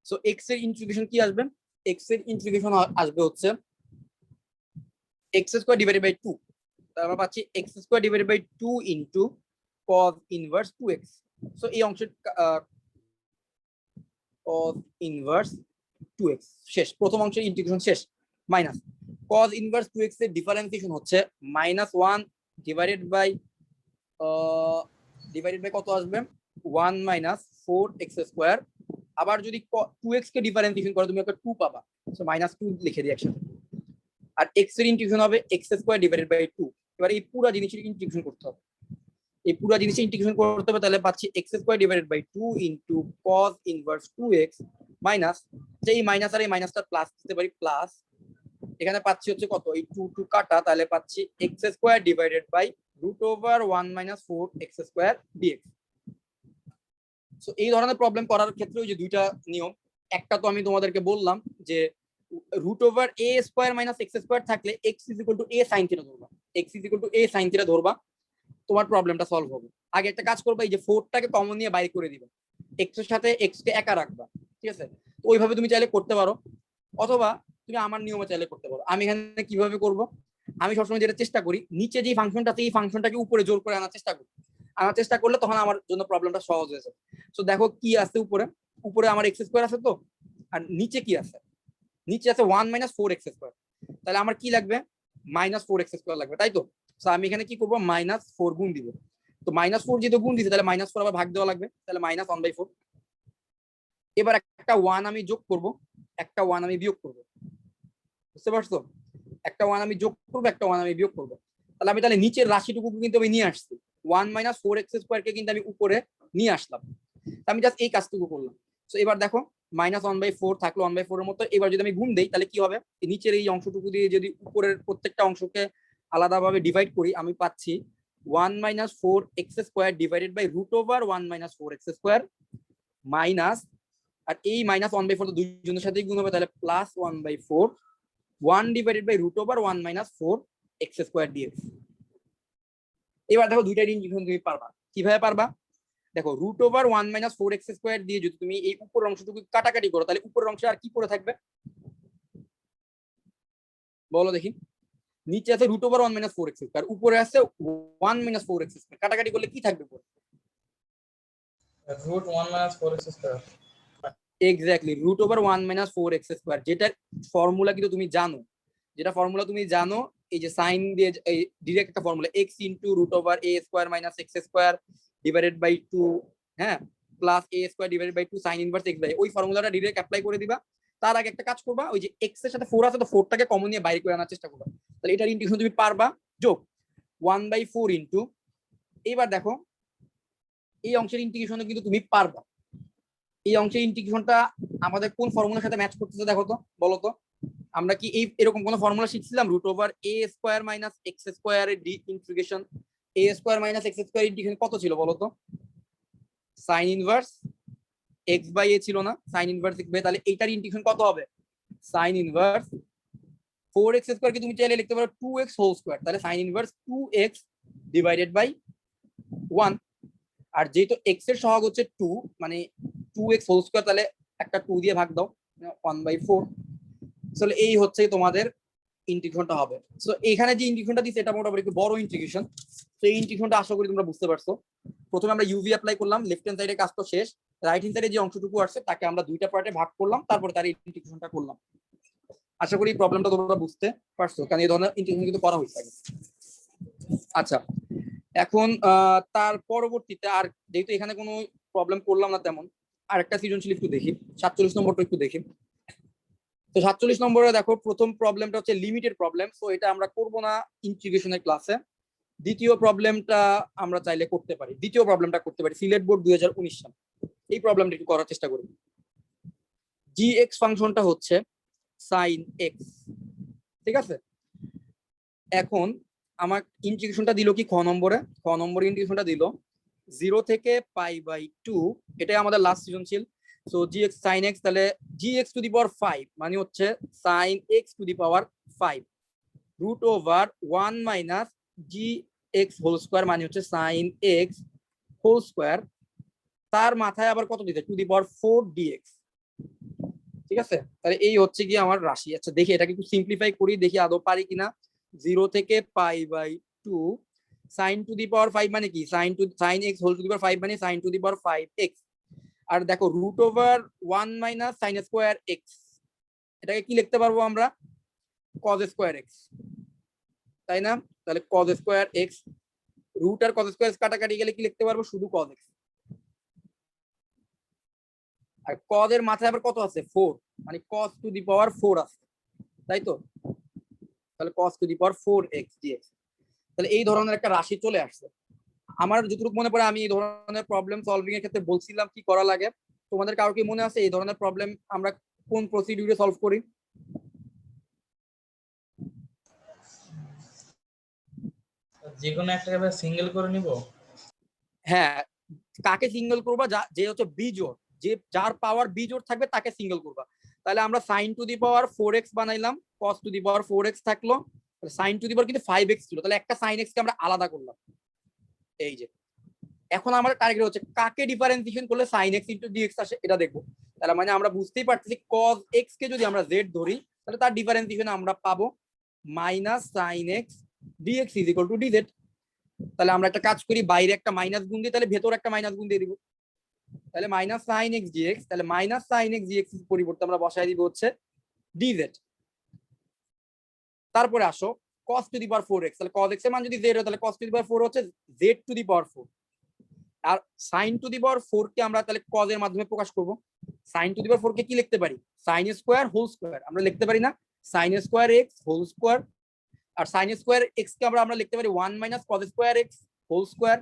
সো x এর ইন্টিগ্রেশন কি আসবে, x এর ইন্টিগ্রেশন আসবে হচ্ছে x স্কয়ার ডিভাইডেড বাই 2, তাহলে আমরা পাচ্ছি x square divided by 2 into cos inverse 2x। So এই অংশের cos ইনভার্স 2x শেষ, প্রথম অংশের ইন্টিগ্রেশন শেষ, মাইনাস cos ইনভার্স 2x এর ডিফারেন্সিয়েশন হচ্ছে -1 ডিভাইডেড বাই কত আসবে 1 - 4x স্কয়ার। আবার যদি 2x কে ডিফারেন্সিয়েশন করো তুমি একটা 2 পাবা, সো -2 লিখে দিই একসাথে। আর x এর ইন্টিগ্রেশন হবে x স্কয়ার ডিভাইডেড বাই 2। এবার এই পুরো জিনিসের ইন্টিগ্রেশন করতে হবে, এই পুরো জিনিসের ইন্টিগ্রেশন করতে হবে, তাহলে পাচ্ছি x square divided by 2 into cos inverse 2x minus, যে এই মাইনাস আর এই মাইনাসটা প্লাস দিতে পারি, প্লাস এখানে পাচ্ছি হচ্ছে কত, এই 2 2 কাটা, তাহলে পাচ্ছি x square divided by √1 - 4x square dx। So এই ধরনের প্রবলেম করার ক্ষেত্রে ওই যে দুইটা নিয়ম, একটা তো আমি তোমাদেরকে বললাম যে √a square minus x square থাকলে x is equal to a sin theta ধরবা, x is equal to a sin theta ধরবা, তোমার প্রবলেমটা সলভ হবে। আগে একটা কাজ করবা, এই যে 4টাকে কমন নিয়ে বাইরে করে দিবা, x এর সাথে x কে একা রাখবা, ঠিক আছে? তো ওইভাবে তুমি চাইলে করতে পারো, অথবা তুমি আমার নিয়মে চাইলে করতে পারো। আমি এখানে কিভাবে করব, আমি সবসময় যেটা চেষ্টা করি, নিচে যে ফাংশনটা আছে এই ফাংশনটাকে উপরে জোর করে আনার চেষ্টা করলে তখন আমার জন্য প্রবলেমটা সহজ হয়ে যায়। সো দেখো কি আছে, উপরে আমার x স্কয়ার আছে, তো আর নিচে কি আছে, নিচে আছে 1 - 4x স্কয়ার, তাহলে আমার কি লাগবে -4x স্কয়ার লাগবে, তাই তো? সো আমি এখানে কি করব, -4 গুণ দিব। তো -4 যেহেতু গুণ দিছে, তাহলে -4 আবার ভাগ দেওয়া লাগবে, তাহলে -1/4। এবার একটা 1 আমি যোগ করব, একটা 1 আমি বিয়োগ করব, বুঝতে পারছো? একটা 1 আমি যোগ করব, একটা 1 আমি বিয়োগ করব, তাহলে নিচের রাশিটুকু কিন্তু আমি নিয়ে আসছি, 1 - 4x স্কয়ার কে কিন্তু আমি উপরে নিয়ে আসলাম, আমি জাস্ট এই কাজটুকু করলাম। সো এবার দেখো -1/4 থাকলো 1/4 এর মতো। এবার যদি আমি গুণ দেই তাহলে কি হবে, নিচের এই অংশটুকু দিয়ে যদি উপরের প্রত্যেকটা অংশকে আলাদাভাবে ডিভাইড করি, আমি পাচ্ছি 1 - 4x square divided by √1 - 4x square minus আর এই -1/4 তো দুইজনের সাথেই গুণ হবে, তাহলে +1/4 1 ডিভাইডেড বাই √1 - 4x² dx। এবার দেখো দুইটা ইন্টিগ্রেশন তুমি পারবা, কিভাবে পারবা? দেখো √1 - 4x² দিয়ে যদি তুমি এই উপরের অংশটুকু কাটাকাটি করো, তাহলে উপরের অংশে আর কি পড়ে থাকবে বলো দেখি? নিচে আছে √1 - 4x², উপরে আছে 1 - 4x², কাটাকাটি করলে কি থাকবে পরে? √1 - 4x²। এক্স্যাক্টলি √1 - 4x², যেটার ফর্মুলা কিন্তু তুমি জানো, যেটা ফর্মুলা তুমি জানো, এই যে সাইন দিয়ে এই ডাইরেক্ট একটা formula x * √a² - x² divided by 2, হ্যাঁ, plus a² divided by 2 sin inverse x by, ওই ফর্মুলাটা ডাইরেক্ট অ্যাপ্লাই করে দিবা। তার আগে একটা কাজ করবা, ওই যে x এর সাথে 4 আছে তো 4টাকে কমন নিয়ে বাইরে করে আনার চেষ্টা করবা, তাহলে এটার ইন্টিগ্রেশন তুমি পারবা। যোগ 1/4 ইনটু, এবার দেখো এই অংশের ইন্টিগ্রেশনও কিন্তু তুমি পারবা। এই অংশের ইন্টিগ্রেশনটা আমাদের কোন ফর্মুলার সাথে ম্যাচ করতেছে দেখো তো, বলো তো? আমরা কি এই এরকম কোন ফর্মুলা শিখছিলাম? √a² - x² এর ইন্টিগ্রেশন, a² - x² ইন্টিগ্রেশন কত ছিল বলো তো? Sine inverse x by a ছিল না, সাইন ইনভার্স x বাই, তাহলে এইটার ইন্টিগ্রেশন কত হবে? সাইন ইনভার্স 4x² কে তুমি চাইলে লিখতে পারো 2x², তাহলে sine inverse 2x divided by 1। আর যেহেতু x এর সহগ হচ্ছে 2, মানে 2x², তাহলে একটা 2 দিয়ে ভাগ দাও, 1/4। তাহলে এই হচ্ছে তোমাদের ইন্টিগ্রেশনটা হবে। সো এখানে যে ইন্টিগ্রেশনটা দিচ্ছে এটা মোটামুটি একটু বড় ইন্টিগ্রেশন। তো এই ইন্টিগ্রেশনটা আশা করি তোমরা বুঝতে পারছো। প্রথমে আমরা ইউভি অ্যাপ্লাই করলাম, লেফট হ্যান্ড সাইডে কাজ তো শেষ, রাইট হ্যান্ড সাইডে যে অংশটুকু আছে তাকে আমরা দুইটা পার্টে ভাগ করলাম, তারপরে তার ইন্টিগ্রেশনটা করলাম। আশা করি এই প্রবলেমটা তোমরা বুঝতে পারছো, কারণ এই ধরনের ইন্টিগ্রেশন কিন্তু করা হয়েছে। আচ্ছা, এখন তার পরবর্তীতে আর যেহেতু এখানে কোনো প্রবলেম করলাম না তেমন, আর একটা সৃজনশীল একটু দেখি, 47 নম্বরটা একটু দেখি। তো 47 নম্বরে দেখো প্রথম প্রবলেমটা হচ্ছে লিমিটেড প্রবলেম, সো এটা আমরা করব না ইন্টিগ্রেশনের ক্লাসে। দ্বিতীয় প্রবলেমটা আমরা চাইলে করতে পারি, দ্বিতীয় প্রবলেমটা করতে পারি, সিলেট বোর্ড 2019 সাল। এই প্রবলেমটা একটু করার চেষ্টা করি। gx ফাংশনটা হচ্ছে sin x, ঠিক আছে? এখন আমার ইন্টিগ্রেশনটা দিল কি খ নম্বরে? খ নম্বরে ইন্টিগ্রেশনটা দিল 0 থেকে π/2, এটাই আমাদের লাস্ট সৃজনশীল। সো gx sin x, তাহলে gx⁵ মানে হচ্ছে sin x⁵ √1 - gx² মানে হচ্ছে sin x², তার মাথায় আবার কত দিতে, ⁴ dx, ঠিক আছে? তাহলে এই হচ্ছে কি আমার রাশি। আচ্ছা দেখি এটাকে একটু সিম্পলিফাই করি, দেখি আদৌ পারি কিনা। 0 থেকে π/2 sin⁵ মানে কি, sin x⁵ মানে sin⁵x। আর দেখো √1 - sin²x, এটাকে কি লিখতে পারবো আমরা? cos²x, তাই না? তাহলে cos²x, রুট আর cos² কাটাকাটি গেলে কি লিখতে পারবো? শুধু cos x। আর cos এর মাথায় আবার কত আছে? 4, মানে cos⁴ আছে, তাই তো? তাহলে cos⁴x dx। তাহলে এই ধরনের একটা রাশি চলে আসছে। আমার যতটুকু মনে পড়ে আমি এই ধরনের প্রবলেম সলভিং এর ক্ষেত্রে বলছিলাম কি করা লাগে। তোমাদের কারো কি মনে আছে এই ধরনের প্রবলেম আমরা কোন প্রসিডিউরে সলভ করি? যে কোনো একটাকে সিঙ্গেল করে নিব। হ্যাঁ, কাকে সিঙ্গেল করবা? যে হচ্ছে বিজোড়, যে যার পাওয়ার বিজোড় থাকবে তাকে সিঙ্গেল করবা। তাহলে আমরা sin⁴x বানাইলাম, cos⁴x থাকলো, sin⁴ কিন্তু 5x ছিল, তাহলে একটা sin x কে আমরা আলাদা করলাম। এই যে এখন আমাদের টার্গেট হচ্ছে কাকে ডিফারেন্সিয়েশন করলে sin x * dx আসে এটা দেখবো। তাহলে মানে আমরা বুঝতেই পারতেছি cos x কে যদি আমরা z ধরি তাহলে তার ডিফারেন্সিয়েশন আমরা পাবো -sin x dx = dz। তাহলে আমরা একটা কাজ করি, বাইরে একটা মাইনাস গুণ দিই, তাহলে ভেতর একটা মাইনাস গুণ দিয়ে দিব। তাহলে -sin x dx, তাহলে -sin x dx এর পরিবর্তে আমরা বসায় দিব হচ্ছে dz। তারপরে আসো cos⁴x, তাহলে cos x এর মান যদি z হয় তাহলে cos⁴ হচ্ছে z⁴। আর sin⁴ কে আমরা তাহলে cos এর মাধ্যমে প্রকাশ করব। sin⁴ কে কি লিখতে পারি? sin² আমরা লিখতে পারি না, sin²x²। আর sin²x কে আমরা লিখতে পারি 1 - cos²x²।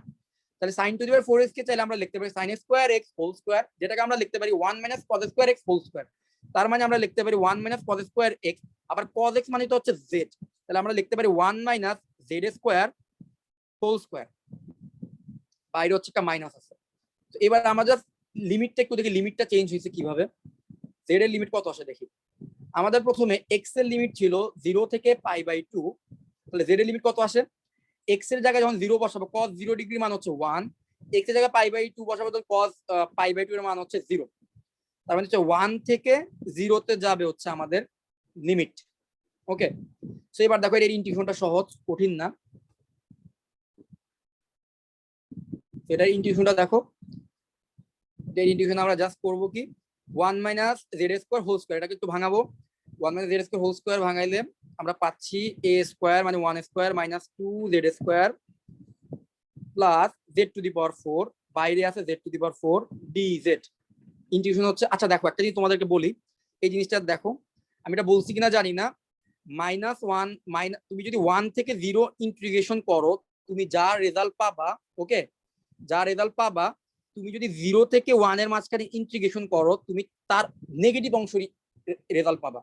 তাহলে sin⁴x কে চাইলে আমরা লিখতে পারি sin²x², যেটাকে আমরা লিখতে পারি 1 - cos²x²। তার মানে আমরা লিখতে পারি 1 - cos²x, আবার cos x মানে তো হচ্ছে z, তাহলে আমরা লিখতে পারি 1 - z², বাইরে হচ্ছে একটা মাইনাস আছে। তো এবার আমরা জাস্ট লিমিটটা একটু দেখি, লিমিটটা চেঞ্জ হয়েছে কিভাবে। জেড এর লিমিট কত আসে দেখি। আমাদের প্রথমে এক্স এর লিমিট ছিল 0 থেকে π/2, তাহলে জেড এর লিমিট কত আসে? এক্স এর জায়গায় যখন 0 বসাবো cos 0 ডিগ্রি মান হচ্ছে 1, এক্স এর জায়গায় π/2 বসাবো তো cos π/2 এর মান হচ্ছে 0। তার মানে হচ্ছে 1 থেকে 0 তে যাবে হচ্ছে আমাদের লিমিট। ওকে, সো এবার দেখো এর ইন্টিগ্রেশনটা সহজ, কঠিন না। এটার ইন্টিগ্রেশনটা দেখো, এর ইন্টিগ্রেশন আমরা জাস্ট করবো কি 1 minus z square whole square, এটাকে একটু ভাঙাবো। 1 minus z square whole square ভাঙাইলে আমরা পাচ্ছি এ স্কোয়ার মানে 1 square minus 2 z square plus z to the power 4, বাইরে আছে z to the power 4 dz. Integration হচ্ছে, আচ্ছা দেখো একটা জিনিস তোমাদেরকে বলি, এই জিনিসটা দেখো আমি এটা বলছি কিনা জানি না, -1 মাইনাস তুমি যদি 1 থেকে 0 ইন্টিগ্রেশন করো তুমি যা রেজাল্ট পাবা, ওকে, যা রেজাল্ট পাবা তুমি যদি 0 থেকে 1 এর মাঝখানে ইন্টিগ্রেশন করো তুমি তার নেগেটিভ অংশ রেজাল্ট পাবা।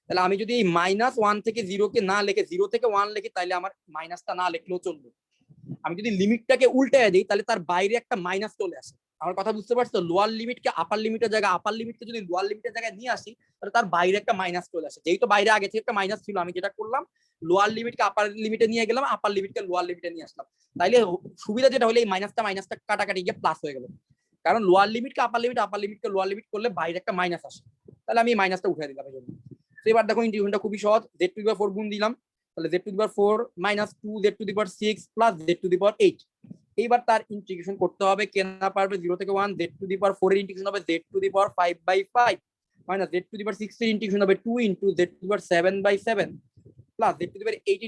তাহলে আমি যদি এই -1 থেকে 0 কে না লিখে 0 থেকে 1 লিখি তাহলে আমার মাইনাসটা না লিখলেও চলবে। আমি যদি লিমিটটাকে উল্টায় দিই তাহলে তার বাইরে একটা মাইনাস চলে আসে। আমার কথা বুঝতে পারছো? লোয়ার লিমিটকে আপার লিমিটের জায়গায়, আপার লিমিটকে যদি লোয়ার লিমিটের জায়গায় নিয়ে আসি তাহলে তার বাইরে একটা মাইনাস চলে আসে। যেহেতু বাইরে আগে থেকে একটা মাইনাস ছিল, আমি যেটা করলাম লোয়ার লিমিটকে আপার লিমিটে নিয়ে গেলাম, আপার লিমিটকে লোয়ার লিমিটে নিয়ে আসলাম। তাইলে সুবিধা যেটা হলো এই মাইনাসটা কাটাকাটি গিয়ে প্লাস হয়ে গেল, কারণ লোয়ার লিমিটকে আপার লিমিট, আপার লিমিটকে লোয়ার লিমিট করলে বাইরে একটা মাইনাস আসে। তাহলে আমি এই মাইনাসটা উঠিয়ে দিলাম এই জন্য। তো এবার দেখো ইন্টিগ্রেশনটা খুবই সহজ, z⁴ গুণ দিলাম, তাহলে z⁴ minus 2 z⁴ 6 plus z⁴ 8। এইবার তার ইন্টিগ্রেশন করতে হবে, কে না পারবে 0 থেকে 1, z⁴ এর ইন্টিগ্রেশন হবে z⁵ মাইনাস z⁵ এর ইন্টিগ্রেশন হবে 2 ইনটু z⁵ প্লাস z⁵ এর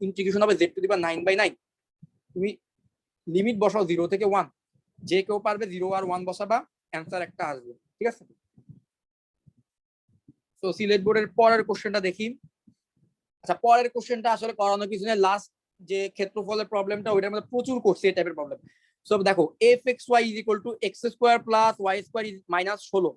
ইন্টিগ্রেশন হবে z⁹ তুমি লিমিট বসাও 0 থেকে 1, যে কেউ পারবে 0 আর 1 বসাবা, অ্যানসার একটা আসবে। ঠিক আছে, তো সিলেট বোর্ডের পরের কোশ্চেনটা দেখি। আচ্ছা পরের কোশ্চেনটা আসলে করানোর পিছনে লাস্ট যে ক্ষেত্রফলের প্রবলেমটা ওইটার মধ্যে প্রচুর করছে এই টাইপের প্রবলেম। সো দেখো f(x, y) = x² + y² -16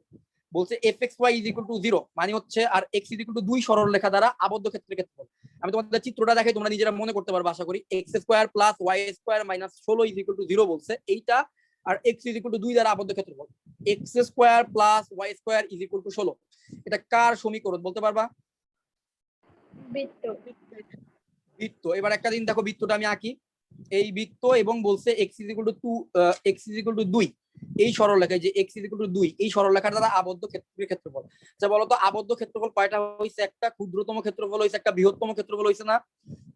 বলছে f(x, y) = 0 মানে হচ্ছে আর x = 2 সরল রেখা দ্বারা আবদ্ধ ক্ষেত্রের ক্ষেত্রফল। আমি তোমাদের চিত্রটা দেখাই, তোমরা নিজেরা মনে করতে পারবে আশা করি। x² + y² -16 = 0 বলছে এইটা, আর x = 2 দ্বারা আবদ্ধ ক্ষেত্রফল x² + y² = 16। এটা কার সমীকরণ বলতে পারবা? বৃত্ত। বৃত্ত। এবার একটা দিন দেখো বৃত্তটা আমি আঁকি, এই বৃত্ত এবং বলছে x = 2 এই সরলরেখায় যে x = 2 এই সরলরেখার দ্বারা আবদ্ধ ক্ষেত্রের ক্ষেত্রফল। আচ্ছা বলো তো আবদ্ধ ক্ষেত্রফল কয়টা হইছে? একটা ক্ষুদ্রতম ক্ষেত্রফল হইছে, একটা বৃহত্তম ক্ষেত্রফল হইছে না?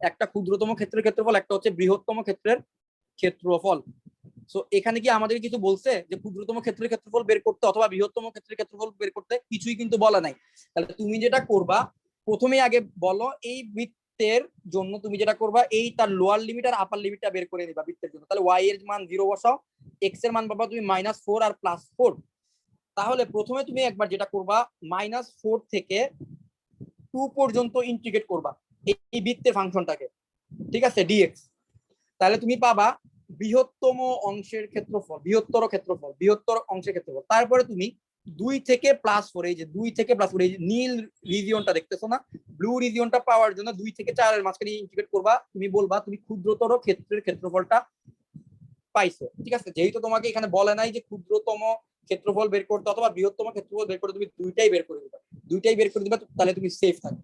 একটা ক্ষুদ্রতম ক্ষেত্রের ক্ষেত্রফল, একটা হচ্ছে বৃহত্তম ক্ষেত্রের ক্ষেত্রফল। সো এখানে কি আমাদের কিছু বলছে যে ক্ষুদ্রতম ক্ষেত্রের ক্ষেত্রফল বের করতে অথবা বৃহত্তম ক্ষেত্রের ক্ষেত্রফল বের করতে? কিছুই কিন্তু বলা নাই। তাহলে তুমি যেটা করবা প্রথমেই আগে বলো এই বৃত্তের জন্য তুমি যেটা করবা এই তার লোয়ার লিমিট আর আপার লিমিটটা বের করে নিবা বৃত্তের জন্য। তাহলে y এর মান 0 বসাও, x এর মান পাবা তুমি -4 আর +4। তাহলে প্রথমে তুমি একবার যেটা করবা -4 থেকে 2 পর্যন্ত ইন্টিগ্রেট করবা এই বৃত্তের ফাংশনটাকে, ঠিক আছে, dx। তাহলে তুমি পাবা বৃহত্তম অংশের ক্ষেত্রফল, বৃহত্তর অংশের ক্ষেত্রফল। তারপরে তুমি 2 থেকে +4, এই যে 2 থেকে +4 এই যে নীল রিজিয়নটা দেখতেছো না, ব্লু রিজিয়নটা পাওয়ার জন্য 2 থেকে 4 এর মাঝখানে ইন্টিগ্রেট করবা। তুমি বলবা তুমি ক্ষুদ্রতর ক্ষেত্রের ক্ষেত্রফলটা পাইছো। ঠিক আছে, যেহেতু তোমাকে এখানে বলে নাই যে ক্ষুদ্রতম ক্ষেত্রফল বের করতে অথবা বৃহত্তম ক্ষেত্রফল বের করতে, তুমি দুইটাই বের করে দিবা, তাহলে তুমি সেফ থাকবে।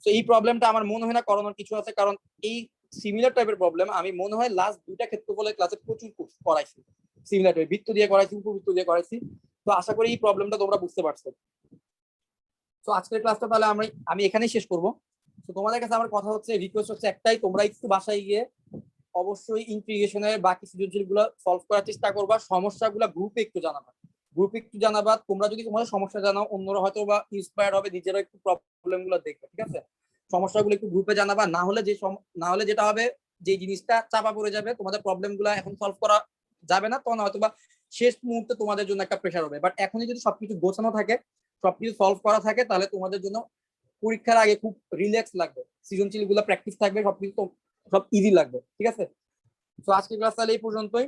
তো এই প্রবলেমটা আমার মনে হয় না করানোর কিছু আছে, কারণ এই সিমিলার টাইপের প্রবলেম আমি মনে হয় লাস্ট দুইটা ক্ষেত্রফলের ক্লাসে প্রচুর করাইছি, সিমিলার টাইপ বৃত্ত দিয়ে করাইছি, উপবৃত্ত দিয়ে করাইছি। তো আশা করি এই প্রবলেমটা তোমরা বুঝতে পারছো। তো আজকের ক্লাসটা তাহলে আমি এখানেই শেষ করব। তো তোমাদের কাছে আমার কথা হচ্ছে, রিকোয়েস্ট হচ্ছে একটাই, তোমরা একটু বাসায় গিয়ে অবশ্যই ইন্টিগ্রেশনের বাকি সৃজনশীলগুলো সলভ করার চেষ্টা করবা। সমস্যাগুলো গ্রুপে একটু জানাবা। তোমরা যদি তোমাদের সমস্যা জানাও অন্যরা হয়তো বা ইন্সপায়ার হবে, নিজেরা একটু প্রবলেমগুলো দেখবে। ঠিক আছে, সমস্যাগুলো একটু গ্রুপে জানাবা, না হলে যেটা হবে যে জিনিসটা চাপা পড়ে যাবে, তোমাদের প্রবলেমগুলো এখন সলভ করা যাবে না, তখন হয়তো বা শেষ মুহূর্তে তোমাদের জন্য একটা প্রেশার হবে। বাট এখনই যদি সবকিছু গোছানো থাকে, সবকিছু সলভ করা থাকে, তাহলে তোমাদের জন্য পরীক্ষার আগে খুব রিল্যাক্স লাগবে, সৃজনশীল গুলো প্র্যাকটিস থাকবে, সবকিছু সব ইজি লাগবে। ঠিক আছে, তো আজকের ক্লাস তাহলে এই পর্যন্তই।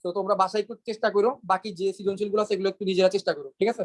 তো তোমরা বাসায় একটু চেষ্টা করো, বাকি যে সৃজনশীল গুলো সেগুলো একটু নিজেরা চেষ্টা করো। ঠিক আছে।